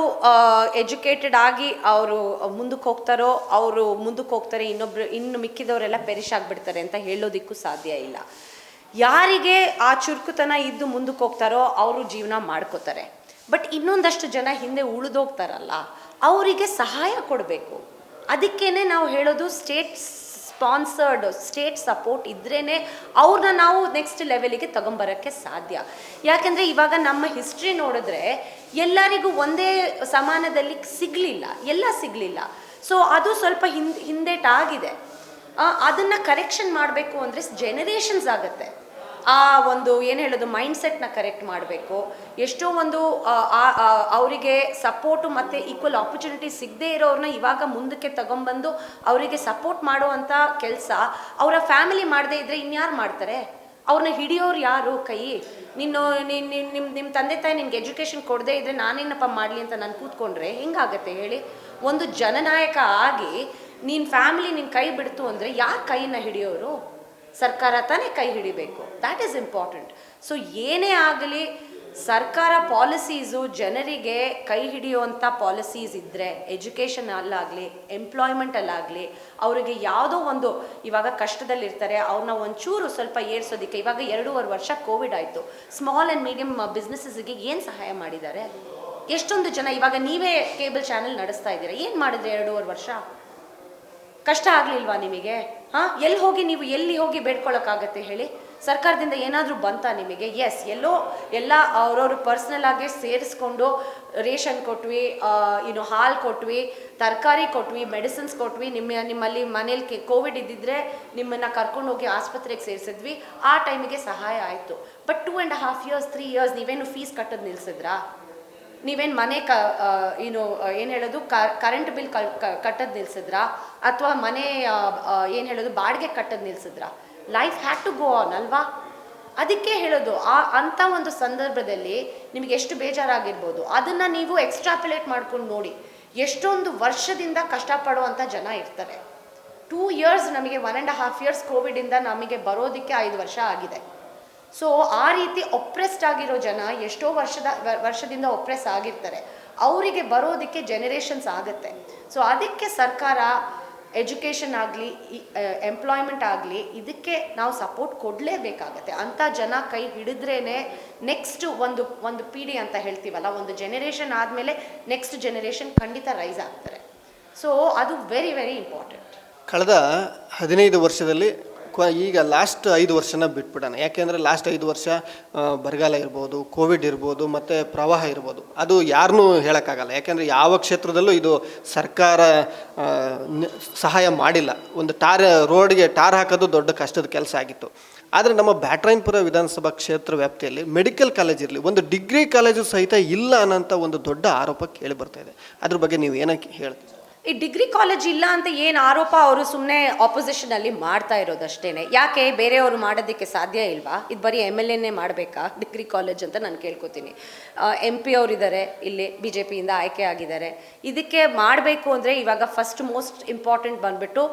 ಎಜುಕೇಟೆಡ್ ಆಗಿ ಅವರು ಮುಂದಕ್ಕೆ ಹೋಗ್ತಾರೋ ಅವರು ಮುಂದಕ್ಕೆ ಹೋಗ್ತಾರೆ, ಇನ್ನು ಮಿಕ್ಕಿದವರೆಲ್ಲ ಪೆರಿಶ್ ಆಗಿಬಿಡ್ತಾರೆ ಅಂತ ಹೇಳೋದಕ್ಕೂ ಸಾಧ್ಯ ಇಲ್ಲ. ಯಾರಿಗೆ ಆ ಚುರುಕುತನ ಇದ್ದು ಮುಂದಕ್ಕೆ ಹೋಗ್ತಾರೋ ಅವರು ಜೀವನ ಮಾಡ್ಕೋತಾರೆ. ಬಟ್ ಇನ್ನೊಂದಷ್ಟು ಜನ ಹಿಂದೆ ಉಳಿದೋಗ್ತಾರಲ್ಲ, ಅವರಿಗೆ ಸಹಾಯ ಕೊಡಬೇಕು. ಅದಕ್ಕೇ ನಾವು ಹೇಳೋದು ಸ್ಟೇಟ್ ಸ್ಪಾನ್ಸರ್ಡ್, ಸ್ಟೇಟ್ ಸಪೋರ್ಟ್ ಇದ್ರೇ ಅವ್ರನ್ನ ನಾವು ನೆಕ್ಸ್ಟ್ ಲೆವೆಲಿಗೆ ತಗೊಂಬರೋಕ್ಕೆ ಸಾಧ್ಯ. ಯಾಕೆಂದರೆ ಇವಾಗ ನಮ್ಮ ಹಿಸ್ಟ್ರಿ ನೋಡಿದ್ರೆ ಎಲ್ಲರಿಗೂ ಒಂದೇ ಸಮಾನದಲ್ಲಿ ಸಿಗಲಿಲ್ಲ, ಎಲ್ಲ ಸಿಗಲಿಲ್ಲ. ಸೊ ಅದು ಸ್ವಲ್ಪ ಹಿಂದೇಟಾಗಿದೆ. ಅದನ್ನು ಕರೆಕ್ಷನ್ ಮಾಡಬೇಕು ಅಂದರೆ ಜನರೇಷನ್ಸ್ ಆಗುತ್ತೆ. ಆ ಒಂದು ಏನು ಹೇಳೋದು ಮೈಂಡ್ಸೆಟ್ನ ಕರೆಕ್ಟ್ ಮಾಡಬೇಕು. ಎಷ್ಟೋ ಒಂದು ಅವರಿಗೆ ಸಪೋರ್ಟು ಮತ್ತು ಈಕ್ವಲ್ ಆಪರ್ಚುನಿಟಿ ಸಿಗದೇ ಇರೋರನ್ನ ಇವಾಗ ಮುಂದಕ್ಕೆ ತಗೊಂಬಂದು ಅವರಿಗೆ ಸಪೋರ್ಟ್ ಮಾಡುವಂಥ ಕೆಲಸ ಅವರ ಫ್ಯಾಮಿಲಿ ಮಾಡದೇ ಇದ್ದರೆ ಇನ್ಯಾರು ಮಾಡ್ತಾರೆ? ಅವ್ರನ್ನ ಹಿಡಿಯೋರು ಯಾರು ಕೈ? ನಿಮ್ಮ ತಂದೆ ತಾಯಿ ನಿನ್ಗೆ ಎಜುಕೇಷನ್ ಕೊಡದೇ ಇದ್ದರೆ ನಾನೇನಪ್ಪ ಮಾಡಲಿ ಅಂತ ನಾನು ಕೂತ್ಕೊಂಡ್ರೆ ಹೆಂಗಾಗತ್ತೆ ಹೇಳಿ? ಒಂದು ಜನನಾಯಕ ಆಗಿ ನೀನು ಫ್ಯಾಮಿಲಿ ನಿನ್ನ ಕೈ ಬಿಡ್ತು ಅಂದರೆ ಯಾರು ಕೈನ ಹಿಡಿಯೋರು? ಸರ್ಕಾರ ತಾನೇ ಕೈ ಹಿಡಿಬೇಕು. That is important. ಸೊ ಏನೇ ಆಗಲಿ ಸರ್ಕಾರ ಪಾಲಿಸೀಸು ಜನರಿಗೆ ಕೈ ಹಿಡಿಯುವಂಥ ಪಾಲಿಸೀಸ್ ಇದ್ದರೆ, ಎಜುಕೇಷನಲ್ಲಾಗಲಿ ಎಂಪ್ಲಾಯ್ಮೆಂಟಲ್ಲಾಗಲಿ, ಅವರಿಗೆ ಯಾವುದೋ ಒಂದು ಇವಾಗ ಕಷ್ಟದಲ್ಲಿರ್ತಾರೆ ಅವ್ರನ್ನ ಒಂಚೂರು ಸ್ವಲ್ಪ ಏರ್ಸೋದಕ್ಕೆ ಇವಾಗ 2.5 ವರ್ಷ ಕೋವಿಡ್ ಆಯಿತು. ಸ್ಮಾಲ್ ಆ್ಯಂಡ್ ಮೀಡಿಯಮ್ ಬಿಸ್ನೆಸ್ಸಿಗೆ ಏನು ಸಹಾಯ ಮಾಡಿದ್ದಾರೆ? ಎಷ್ಟೊಂದು ಜನ ಇವಾಗ ನೀವೇ ಕೇಬಲ್ ಚಾನೆಲ್ ನಡೆಸ್ತಾ ಇದ್ದೀರಾ, ಏನು ಮಾಡಿದ್ರೆ 2.5 ವರ್ಷ? ಕಷ್ಟ ಆಗಲಿಲ್ವಾ ನಿಮಗೆ? ಎಲ್ಲಿ ಹೋಗಿ ಬೇಡ್ಕೊಳ್ಳೋಕ್ಕಾಗತ್ತೆ ಹೇಳಿ? ಸರ್ಕಾರದಿಂದ ಏನಾದರೂ ಬಂತಾ ನಿಮಗೆ? ಎಸ್, ಎಲ್ಲ ಅವ್ರವ್ರ ಪರ್ಸ್ನಲ್ ಆಗಿ ಸೇರಿಸ್ಕೊಂಡು ರೇಷನ್ ಕೊಟ್ವಿ, ಹಾಲು ಕೊಟ್ವಿ, ತರಕಾರಿ ಕೊಟ್ವಿ, ಮೆಡಿಸಿನ್ಸ್ ಕೊಟ್ವಿ. ನಿಮ್ಮಲ್ಲಿ ಮನೇಲಿ ಕೋವಿಡ್ ಇದ್ದಿದ್ರೆ ನಿಮ್ಮನ್ನು ಕರ್ಕೊಂಡು ಹೋಗಿ ಆಸ್ಪತ್ರೆಗೆ ಸೇರಿಸಿದ್ವಿ. ಆ ಟೈಮಿಗೆ ಸಹಾಯ ಆಯಿತು. ಬಟ್ 2.5 years 3 years ನೀವೇನು ಫೀಸ್ ಕಟ್ಟೋದು ನಿಲ್ಲಿಸಿದ್ರಾ? ನೀವೇನು ಮನೆ ಏನು ಹೇಳೋದು ಕರೆಂಟ್ ಬಿಲ್ ಕಟ್ಟೋದು ನಿಲ್ಸಿದ್ರಾ? ಅಥವಾ ಮನೆ ಏನು ಹೇಳೋದು ಬಾಡಿಗೆ ಕಟ್ಟೋದು ನಿಲ್ಸಿದ್ರಾ? Life had to go on ಅಲ್ವಾ? ಅದಕ್ಕೆ ಹೇಳೋದು ಅಂಥ ಒಂದು ಸಂದರ್ಭದಲ್ಲಿ ನಿಮಗೆ ಎಷ್ಟು ಬೇಜಾರಾಗಿರ್ಬೋದು, ಅದನ್ನು ನೀವು ಎಕ್ಸ್ಟ್ರಾಪುಲೇಟ್ ಮಾಡ್ಕೊಂಡು ನೋಡಿ. ಎಷ್ಟೊಂದು ವರ್ಷದಿಂದ ಕಷ್ಟಪಡುವಂಥ ಜನ ಇರ್ತಾರೆ. 2 years ನಮಗೆ 1.5 years ಕೋವಿಡಿಂದ ನಮಗೆ ಬರೋದಕ್ಕೆ 5 ವರ್ಷ ಆಗಿದೆ. ಸೊ ಆ ರೀತಿ ಒಪ್ರೆಸ್ಡ್ ಆಗಿರೋ ಜನ ಎಷ್ಟೋ ವರ್ಷದಿಂದ ಒಪ್ರೆಸ್ ಆಗಿರ್ತಾರೆ. ಅವರಿಗೆ ಬರೋದಕ್ಕೆ ಜನರೇಷನ್ಸ್ ಆಗುತ್ತೆ. ಸೊ ಅದಕ್ಕೆ ಸರ್ಕಾರ ಎಜುಕೇಷನ್ ಆಗಲಿ ಎಂಪ್ಲಾಯ್ಮೆಂಟ್ ಆಗಲಿ ಇದಕ್ಕೆ ನಾವು ಸಪೋರ್ಟ್ ಕೊಡಲೇಬೇಕಾಗತ್ತೆ. ಅಂಥ ಜನ ಕೈ ಹಿಡಿದ್ರೇ ನೆಕ್ಸ್ಟ್ ಒಂದು ಪೀಳಿ ಅಂತ ಹೇಳ್ತೀವಲ್ಲ, ಒಂದು ಜನರೇಷನ್ ಆದಮೇಲೆ ನೆಕ್ಸ್ಟ್ ಜನರೇಷನ್ ಖಂಡಿತ ರೈಸ್ ಆಗ್ತಾರೆ. ಸೊ ಅದು ವೆರಿ ವೆರಿ ಇಂಪಾರ್ಟೆಂಟ್. ಕಳೆದ 15 ವರ್ಷದಲ್ಲಿ ಈಗ ಲಾಸ್ಟ್ 5 ವರ್ಷನ ಬಿಟ್ಬಿಡೋಣ. ಯಾಕೆಂದರೆ ಲಾಸ್ಟ್ 5 ವರ್ಷ ಬರಗಾಲ ಇರ್ಬೋದು, ಕೋವಿಡ್ ಇರ್ಬೋದು, ಮತ್ತು ಪ್ರವಾಹ ಇರ್ಬೋದು, ಅದು ಯಾರನ್ನೂ ಹೇಳೋಕ್ಕಾಗಲ್ಲ. ಯಾಕೆಂದರೆ ಯಾವ ಕ್ಷೇತ್ರದಲ್ಲೂ ಇದು ಸರ್ಕಾರ ಸಹಾಯ ಮಾಡಿಲ್ಲ. ಒಂದು ರೋಡ್ಗೆ ಟಾರ್ ಹಾಕೋದು ದೊಡ್ಡ ಕಷ್ಟದ ಕೆಲಸ ಆಗಿತ್ತು. ಆದರೆ ನಮ್ಮ ಬ್ಯಾಟರಾಯನಪುರ ವಿಧಾನಸಭಾ ಕ್ಷೇತ್ರ ವ್ಯಾಪ್ತಿಯಲ್ಲಿ ಮೆಡಿಕಲ್ ಕಾಲೇಜ್ ಇರಲಿ, ಒಂದು ಡಿಗ್ರಿ ಕಾಲೇಜು ಸಹಿತ ಇಲ್ಲ ಅನ್ನೋಂಥ ಒಂದು ದೊಡ್ಡ ಆರೋಪ ಕೇಳಿ ಬರ್ತಾ ಇದೆ. ಅದ್ರ ಬಗ್ಗೆ ನೀವು ಏನಕ್ಕೆ ಹೇಳ್ತೀರಿ? ಈ ಡಿಗ್ರಿ ಕಾಲೇಜ್ ಇಲ್ಲ ಅಂತ ಏನು ಆರೋಪ ಅವರು ಸುಮ್ಮನೆ ಆಪೋಸಿಷನಲ್ಲಿ ಮಾಡ್ತಾ ಇರೋದಷ್ಟೇ. ಯಾಕೆ ಬೇರೆಯವರು ಮಾಡೋದಕ್ಕೆ ಸಾಧ್ಯ ಇಲ್ವಾ? ಇದು ಬರೀ MLAನೇ ಮಾಡಬೇಕಾ ಡಿಗ್ರಿ ಕಾಲೇಜ್ ಅಂತ ನಾನು ಕೇಳ್ಕೊತೀನಿ. MP ಅವರಿದ್ದಾರೆ, ಇಲ್ಲಿ BJPಯಿಂದ ಆಯ್ಕೆ ಆಗಿದ್ದಾರೆ. ಇದಕ್ಕೆ ಮಾಡಬೇಕು ಅಂದರೆ ಇವಾಗ ಫಸ್ಟ್ ಮೋಸ್ಟ್ ಇಂಪಾರ್ಟೆಂಟ್ ಬಂದುಬಿಟ್ಟು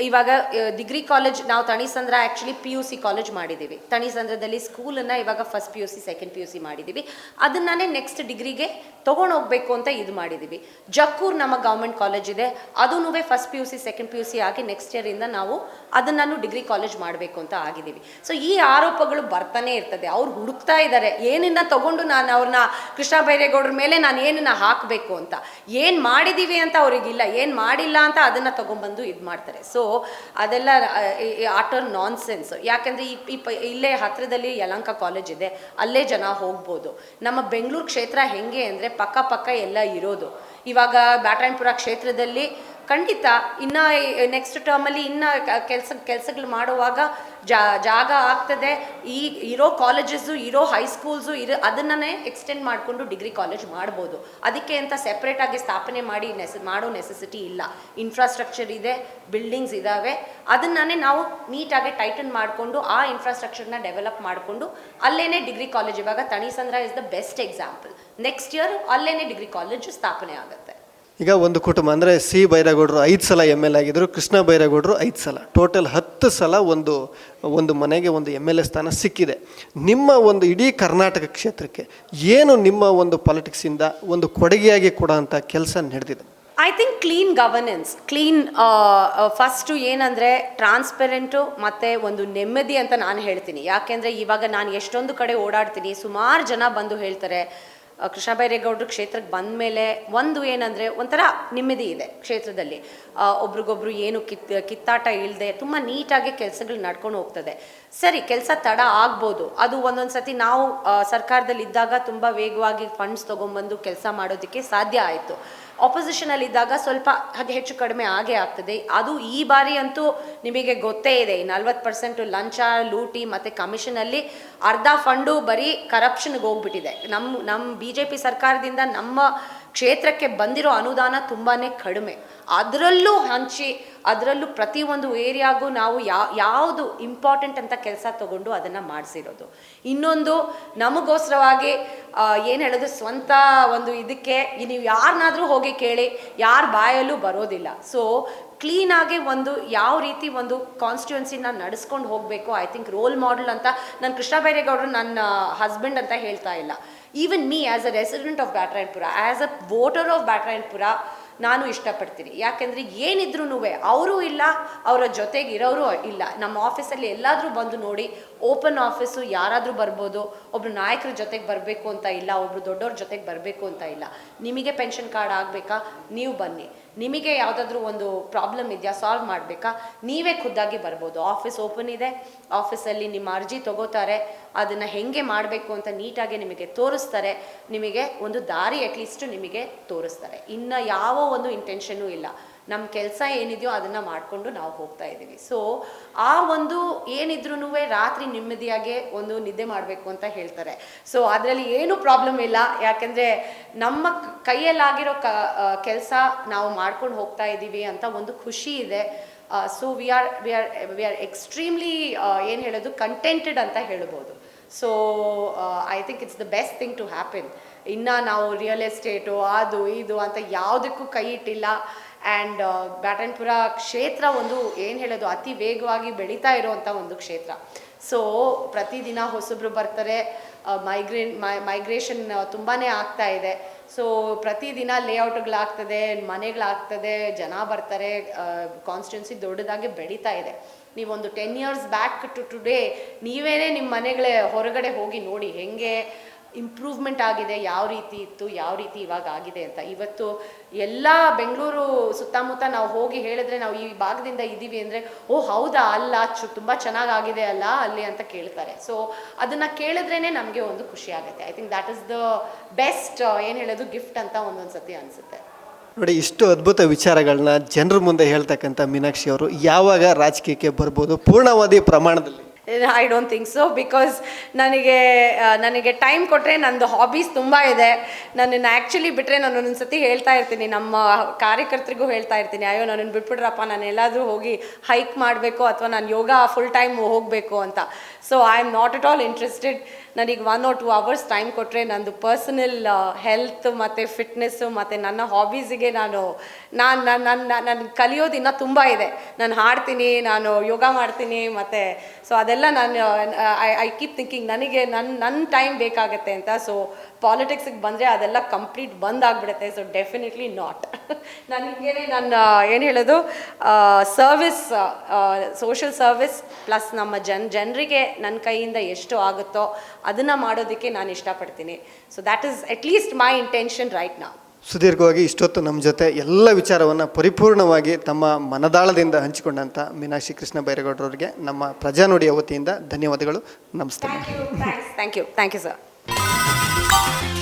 ಇವಾಗ ಡಿಗ್ರಿ ಕಾಲೇಜ್ ನಾವು ತಣಿಸಂದ್ರ ಆ್ಯಕ್ಚುಲಿ PUC ಕಾಲೇಜ್ ಮಾಡಿದ್ದೀವಿ. ತಣಿಸಂದ್ರದಲ್ಲಿ ಸ್ಕೂಲನ್ನು ಇವಾಗ ಫಸ್ಟ್ PUC ಸೆಕೆಂಡ್ PUC ಮಾಡಿದ್ದೀವಿ. ಅದನ್ನೇ ನೆಕ್ಸ್ಟ್ ಡಿಗ್ರಿಗೆ ತೊಗೊಂಡೋಗ್ಬೇಕು ಅಂತ ಇದು ಮಾಡಿದ್ದೀವಿ. ಜಕ್ಕೂರ್ ನಮ್ಮ ಗೌರ್ಮೆಂಟ್ ಕಾಲೇಜ್ ಇದೆ, ಅದೂ ಫಸ್ಟ್ PUC ಸೆಕೆಂಡ್ PUC ಆಗಿ ನೆಕ್ಸ್ಟ್ ಇಯರಿಂದ ನಾವು ಅದನ್ನು ಡಿಗ್ರಿ ಕಾಲೇಜ್ ಮಾಡಬೇಕು ಅಂತ ಆಗಿದ್ದೀವಿ. ಸೊ ಈ ಆರೋಪಗಳು ಬರ್ತಾನೆ ಇರ್ತದೆ. ಅವ್ರು ಹುಡುಕ್ತಾ ಇದ್ದಾರೆ ಏನನ್ನ ತೊಗೊಂಡು ನಾನು ಅವ್ರನ್ನ ಕೃಷ್ಣ ಬೈರೇಗೌಡರ ಮೇಲೆ ನಾನು ಏನನ್ನ ಹಾಕಬೇಕು ಅಂತ. ಏನು ಮಾಡಿದ್ದೀವಿ ಅಂತ ಅವ್ರಿಗಿಲ್ಲ, ಏನು ಮಾಡಿಲ್ಲ ಅಂತ ಅದನ್ನು ತೊಗೊಂಬಂದು ಇದು ಮಾಡ್ತಾರೆ. ಸೊ ಅದೆಲ್ಲ ಆಟರ್ ನಾನ್ ಸೆನ್ಸ್. ಯಾಕೆಂದರೆ ಇಲ್ಲೇ ಹತ್ತಿರದಲ್ಲಿ ಯಲಹಂಕ ಕಾಲೇಜ್ ಇದೆ, ಅಲ್ಲೇ ಜನ ಹೋಗ್ಬೋದು. ನಮ್ಮ ಬೆಂಗಳೂರು ಕ್ಷೇತ್ರ ಹೆಂಗೆ ಅಂದರೆ ಪಕ್ಕ ಎಲ್ಲ ಇರೋದು. ಇವಾಗ ಬ್ಯಾಟರಾಯನಪುರ ಕ್ಷೇತ್ರದಲ್ಲಿ ಖಂಡಿತ ಇನ್ನು ನೆಕ್ಸ್ಟ್ ಟರ್ಮಲ್ಲಿ ಇನ್ನು ಕೆಲಸಗಳು ಮಾಡುವಾಗ ಜಾಗ ಆಗ್ತದೆ. ಈ ಇರೋ ಕಾಲೇಜಸ್ಸು, ಇರೋ ಹೈಸ್ಕೂಲ್ಸು ಅದನ್ನೇ ಎಕ್ಸ್ಟೆಂಡ್ ಮಾಡಿಕೊಂಡು ಡಿಗ್ರಿ ಕಾಲೇಜ್ ಮಾಡ್ಬೋದು. ಅದಕ್ಕೆ ಅಂತ ಸೆಪ್ರೇಟಾಗಿ ಸ್ಥಾಪನೆ ಮಾಡೋ ನೆಸೆಸಿಟಿ ಇಲ್ಲ. ಇನ್ಫ್ರಾಸ್ಟ್ರಕ್ಚರ್ ಇದೆ, ಬಿಲ್ಡಿಂಗ್ಸ್ ಇದ್ದಾವೆ, ಅದನ್ನೇ ನಾವು ನೀಟಾಗಿ ಟೈಟನ್ ಮಾಡಿಕೊಂಡು ಆ ಇನ್ಫ್ರಾಸ್ಟ್ರಕ್ಚರ್ನ ಡೆವಲಪ್ ಮಾಡಿಕೊಂಡು ಅಲ್ಲೇ ಡಿಗ್ರಿ ಕಾಲೇಜ್, ಇವಾಗ Thanisandra is the best example. Next year ಅಲ್ಲೇ ಡಿಗ್ರಿ ಕಾಲೇಜ್ ಸ್ಥಾಪನೆ ಆಗುತ್ತೆ. ಈಗ ಒಂದು ಕುಟುಂಬ ಅಂದರೆ ಸಿ ಬೈರೇಗೌಡರು 5 ಸಲ ML ಆಗಿದ್ದರು, ಕೃಷ್ಣ ಬೈರೇಗೌಡರು 5 ಸಲ, ಟೋಟಲ್ 10 ಸಲ ಒಂದು ಮನೆಗೆ ಒಂದು MLA ಸ್ಥಾನ ಸಿಕ್ಕಿದೆ. ನಿಮ್ಮ ಒಂದು ಇಡೀ ಕರ್ನಾಟಕ ಕ್ಷೇತ್ರಕ್ಕೆ ಏನು ನಿಮ್ಮ ಒಂದು ಪಾಲಿಟಿಕ್ಸಿಂದ ಒಂದು ಕೊಡುಗೆಯಾಗಿ ಕೊಡೋಂಥ ಕೆಲಸ ನಡೆದಿದೆ? I think clean governance, first ಏನಂದರೆ ಟ್ರಾನ್ಸ್ಪೆರೆಂಟು ಮತ್ತು ಒಂದು ನೆಮ್ಮದಿ ಅಂತ ನಾನು ಹೇಳ್ತೀನಿ. ಯಾಕೆಂದರೆ ಇವಾಗ ನಾನು ಎಷ್ಟೊಂದು ಕಡೆ ಓಡಾಡ್ತೀನಿ, ಸುಮಾರು ಜನ ಬಂದು ಹೇಳ್ತಾರೆ ಕೃಷ್ಣ ಬೈರೇಗೌಡರು ಕ್ಷೇತ್ರಕ್ಕೆ ಬಂದ ಮೇಲೆ ಒಂದು ಏನಂದರೆ ಒಂಥರ ನೆಮ್ಮದಿ ಇದೆ ಕ್ಷೇತ್ರದಲ್ಲಿ. ಒಬ್ರಿಗೊಬ್ರು ಏನು ಕಿತ್ತಾಟ ಇಲ್ಲದೆ ತುಂಬ ನೀಟಾಗಿ ಕೆಲಸಗಳು ನಡ್ಕೊಂಡು ಹೋಗ್ತದೆ. ಸರಿ, ಕೆಲಸ ತಡ ಆಗ್ಬೋದು, ಅದು ಒಂದೊಂದು ಸತಿ ನಾವು ಸರ್ಕಾರದಲ್ಲಿದ್ದಾಗ ತುಂಬ ವೇಗವಾಗಿ ಫಂಡ್ಸ್ ತೊಗೊಂಬಂದು ಕೆಲಸ ಮಾಡೋದಕ್ಕೆ ಸಾಧ್ಯ ಆಯಿತು. ಆಪೋಸಿಷನಲ್ಲಿದ್ದಾಗ ಸ್ವಲ್ಪ ಅದು ಹೆಚ್ಚು ಕಡಿಮೆ ಆಗೇ ಆಗ್ತದೆ. ಅದು ಈ ಬಾರಿ ಅಂತೂ ನಿಮಗೆ ಗೊತ್ತೇ ಇದೆ, 40% ಲಂಚ, ಲೂಟಿ ಮತ್ತು ಕಮಿಷನಲ್ಲಿ ಅರ್ಧ ಫಂಡು ಬರೀ ಕರಪ್ಷನ್ಗೆ ಹೋಗ್ಬಿಟ್ಟಿದೆ. ನಮ್ಮ BJP ಸರ್ಕಾರದಿಂದ ನಮ್ಮ ಕ್ಷೇತ್ರಕ್ಕೆ ಬಂದಿರೋ ಅನುದಾನ ತುಂಬಾ ಕಡಿಮೆ. ಅದರಲ್ಲೂ ಪ್ರತಿಯೊಂದು ಏರಿಯಾಗೂ ನಾವು ಯಾವುದು ಇಂಪಾರ್ಟೆಂಟ್ ಅಂತ ಕೆಲಸ ತಗೊಂಡು ಅದನ್ನು ಮಾಡಿಸಿರೋದು. ಇನ್ನೊಂದು ನಮಗೋಸ್ಕರವಾಗಿ ಏನು ಹೇಳೋದು, ಸ್ವಂತ ಒಂದು ಇದಕ್ಕೆ ನೀವು ಯಾರನ್ನಾದರೂ ಹೋಗಿ ಕೇಳಿ, ಯಾರ ಬಾಯಲ್ಲೂ ಬರೋದಿಲ್ಲ. ಸೊ ಕ್ಲೀನಾಗಿ ಒಂದು ಯಾವ ರೀತಿ ಒಂದು ಕಾನ್ಸ್ಟಿಟ್ಯೂನ್ಸಿನ ನಡೆಸ್ಕೊಂಡು ಹೋಗಬೇಕು, ಐ ಥಿಂಕ್ ರೋಲ್ ಮಾಡೆಲ್ ಅಂತ. ನಾನು ಕೃಷ್ಣ ಬೈರೇಗೌಡರು ನನ್ನ ಹಸ್ಬೆಂಡ್ ಅಂತ ಹೇಳ್ತಾ ಇಲ್ಲ. Even me as a resident of Byatarayanapura, as a voter of Byatarayanapura ನಾನು ಇಷ್ಟಪಡ್ತೀನಿ. ಯಾಕೆಂದರೆ ಏನಿದ್ರೂ ಅವರು ಇಲ್ಲ, ಅವರ ಜೊತೆಗೆ ಇರೋರು ಇಲ್ಲ. ನಮ್ಮ ಆಫೀಸಲ್ಲಿ ಎಲ್ಲಾದರೂ ಬಂದು ನೋಡಿ, ಓಪನ್ ಆಫೀಸು, ಯಾರಾದರೂ ಬರ್ಬೋದು. ಒಬ್ಬರು ನಾಯಕರ ಜೊತೆಗೆ ಬರಬೇಕು ಅಂತ ಇಲ್ಲ, ಒಬ್ಬರು ದೊಡ್ಡವ್ರ ಜೊತೆಗೆ ಬರಬೇಕು ಅಂತ ಇಲ್ಲ. ನಿಮಗೆ ಪೆನ್ಷನ್ ಕಾರ್ಡ್ ಆಗಬೇಕಾ, ನೀವು ಬನ್ನಿ. ನಿಮಗೆ ಯಾವುದಾದ್ರೂ ಒಂದು ಪ್ರಾಬ್ಲಮ್ ಇದೆಯಾ, ಸಾಲ್ವ್ ಮಾಡಬೇಕಾ, ನೀವೇ ಖುದ್ದಾಗಿ ಬರ್ಬೋದು. ಆಫೀಸ್ ಓಪನ್ ಇದೆ, ಆಫೀಸಲ್ಲಿ ನಿಮ್ಮ ಅರ್ಜಿ ತಗೋತಾರೆ, ಅದನ್ನು ಹೆಂಗೆ ಮಾಡಬೇಕು ಅಂತ ನೀಟಾಗಿ ನಿಮಗೆ ತೋರಿಸ್ತಾರೆ. ನಿಮಗೆ ಒಂದು ದಾರಿ ಅಟ್ಲೀಸ್ಟ್ ನಿಮಗೆ ತೋರಿಸ್ತಾರೆ. ಇನ್ನು ಯಾವ ಒಂದು ಇಂಟೆನ್ಷನ್ನೂ ಇಲ್ಲ. ನಮ್ಮ ಕೆಲಸ ಏನಿದೆಯೋ ಅದನ್ನು ಮಾಡಿಕೊಂಡು ನಾವು ಹೋಗ್ತಾ ಇದ್ದೀವಿ. ಸೊ ಆ ಒಂದು ಏನಿದ್ರೂ ರಾತ್ರಿ ನೆಮ್ಮದಿಯಾಗಿ ಒಂದು ನಿದ್ದೆ ಮಾಡಬೇಕು ಅಂತ ಹೇಳ್ತಾರೆ. ಸೊ ಅದರಲ್ಲಿ ಏನೂ ಪ್ರಾಬ್ಲಮ್ ಇಲ್ಲ. ಯಾಕೆಂದರೆ ನಮ್ಮ ಕೈಯಲ್ಲಾಗಿರೋ ಕೆಲಸ ನಾವು ಮಾಡ್ಕೊಂಡು ಹೋಗ್ತಾ ಇದ್ದೀವಿ ಅಂತ ಒಂದು ಖುಷಿ ಇದೆ. ಸೊ ವಿ ಆರ್ ಎಕ್ಸ್ಟ್ರೀಮ್ಲಿ ಏನು ಹೇಳೋದು, ಕಂಟೆಂಟೆಡ್ ಅಂತ ಹೇಳ್ಬೋದು. So I think it's the best thing to happen. ಇನ್ನು ನಾವು ರಿಯಲ್ ಎಸ್ಟೇಟು ಅದು ಇದು ಅಂತ ಯಾವುದಕ್ಕೂ ಕೈ ಇಟ್ಟಿಲ್ಲ. ಆ್ಯಂಡ್ ಬ್ಯಾಟರಾಯನಪುರ ಕ್ಷೇತ್ರ ಒಂದು ಏನು ಹೇಳೋದು, ಅತಿ ವೇಗವಾಗಿ ಬೆಳೀತಾ ಇರೋವಂಥ ಒಂದು ಕ್ಷೇತ್ರ. ಸೊ ಪ್ರತಿದಿನ ಹೊಸಬ್ರು ಬರ್ತಾರೆ, ಮೈಗ್ರೇಷನ್ ತುಂಬಾ ಆಗ್ತಾ ಇದೆ. ಸೊ ಪ್ರತಿದಿನ ಲೇಔಟ್ಗಳಾಗ್ತದೆ, ಮನೆಗಳಾಗ್ತದೆ, ಜನ ಬರ್ತಾರೆ, ಕಾನ್ಸ್ಟಿಟ್ಯೂನ್ಸಿ ದೊಡ್ಡದಾಗಿ ಬೆಳೀತಾ ಇದೆ. ನೀವೊಂದು 10 years ಬ್ಯಾಕ್ ಟು ಟುಡೇ ನೀವೇನೇ ನಿಮ್ಮ ಮನೆಗಳೇ ಹೊರಗಡೆ ಹೋಗಿ ನೋಡಿ ಹೆಂಗೆ ಇಂಪ್ರೂವ್ಮೆಂಟ್ ಆಗಿದೆ, ಯಾವ ರೀತಿ ಇತ್ತು, ಯಾವ ರೀತಿ ಇವಾಗ ಆಗಿದೆ ಅಂತ. ಇವತ್ತು ಎಲ್ಲ ಬೆಂಗಳೂರು ಸುತ್ತಮುತ್ತ ನಾವು ಹೋಗಿ ಹೇಳಿದ್ರೆ, ನಾವು ಈ ಭಾಗದಿಂದ ಇದ್ದೀವಿ ಅಂದರೆ, ಓ ಹೌದಾ, ಅಲ್ಲ ತುಂಬ ಚೆನ್ನಾಗಾಗಿದೆ ಅಲ್ಲ ಅಲ್ಲಿ ಅಂತ ಕೇಳ್ತಾರೆ. ಸೊ ಅದನ್ನು ಕೇಳಿದ್ರೇ ನಮಗೆ ಒಂದು ಖುಷಿ ಆಗುತ್ತೆ. I think that is the best ಏನು ಹೇಳೋದು ಗಿಫ್ಟ್ ಅಂತ ಒಂದೊಂದು ಸತಿ ಅನಿಸುತ್ತೆ. ನೋಡಿ, ಇಷ್ಟು ಅದ್ಭುತ ವಿಚಾರಗಳನ್ನ ಜನರ ಮುಂದೆ ಹೇಳ್ತಕ್ಕಂಥ ಮೀನಾಕ್ಷಿ ಅವರು ಯಾವಾಗ ರಾಜಕೀಯಕ್ಕೆ ಬರ್ಬೋದು ಪೂರ್ಣಾವಧಿ ಪ್ರಮಾಣದಲ್ಲಿ? I don't think so, because ನನಗೆ ಟೈಮ್ ಕೊಟ್ಟರೆ ನಂದು ಹಾಬೀಸ್ ತುಂಬ ಇದೆ. ನನ್ನನ್ನು ಆ್ಯಕ್ಚುಲಿ ಬಿಟ್ಟರೆ ನಾನು ಒಂದೊಂದು ಸತಿ ಹೇಳ್ತಾ ಇರ್ತೀನಿ, ನಮ್ಮ ಕಾರ್ಯಕರ್ತರಿಗೂ ಹೇಳ್ತಾ ಇರ್ತೀನಿ, ಅಯ್ಯೋ ನನ್ನನ್ನು ಬಿಟ್ಬಿಡ್ರಪ್ಪ, ನಾನು ಎಲ್ಲಾದರೂ ಹೋಗಿ ಹೈಕ್ ಮಾಡಬೇಕು ಅಥವಾ ನಾನು ಯೋಗ ಫುಲ್ ಟೈಮ್ ಹೋಗಬೇಕು ಅಂತ. So I am not at all interested. ನನಗೆ 1 or 2 hours ಟೈಮ್ ಕೊಟ್ಟರೆ ನಂದು ಪರ್ಸನಲ್ ಹೆಲ್ತ್ ಮತ್ತು ಫಿಟ್ನೆಸ್ಸು ಮತ್ತು ನನ್ನ ಹಾಬೀಸಿಗೆ ನಾನು ಕಲಿಯೋದು ಇನ್ನೂ ತುಂಬ ಇದೆ. ನಾನು ಹಾಡ್ತೀನಿ, ನಾನು ಯೋಗ ಮಾಡ್ತೀನಿ, ಮತ್ತು ಸೊ ಅದೆಲ್ಲ ನಾನು ಐ ಕೀಪ್ ಥಿಂಕಿಂಗ್ ನನಗೆ ನನ್ನ ಟೈಮ್ ಬೇಕಾಗತ್ತೆ ಅಂತ. ಸೊ ಪಾಲಿಟಿಕ್ಸಿಗೆ ಬಂದರೆ ಅದೆಲ್ಲ ಕಂಪ್ಲೀಟ್ ಬಂದಾಗ್ಬಿಡುತ್ತೆ. So definitely not. ನನಗೇನೆ ನನ್ನ ಏನು ಹೇಳೋದು, ಸರ್ವಿಸ್, ಸೋಷಿಯಲ್ ಸರ್ವಿಸ್ ಪ್ಲಸ್ ನಮ್ಮ ಜನರಿಗೆ ನನ್ನ ಕೈಯಿಂದ ಎಷ್ಟು ಆಗುತ್ತೋ ಅದನ್ನು ಮಾಡೋದಕ್ಕೆ ನಾನು ಇಷ್ಟಪಡ್ತೀನಿ. So that is at least my intention right now. ಸುದೀರ್ಘವಾಗಿ ಇಷ್ಟೊತ್ತು ನಮ್ಮ ಜೊತೆ ಎಲ್ಲ ವಿಚಾರವನ್ನು ಪರಿಪೂರ್ಣವಾಗಿ ತಮ್ಮ ಮನದಾಳದಿಂದ ಹಂಚಿಕೊಂಡಂಥ ಮೀನಾಕ್ಷಿ ಕೃಷ್ಣ ಬೈರೇಗೌಡರವರಿಗೆ ನಮ್ಮ ಪ್ರಜಾನುಡಿಯ ವತಿಯಿಂದ ಧನ್ಯವಾದಗಳು. ನಮಸ್ತೆ. Thank you sir.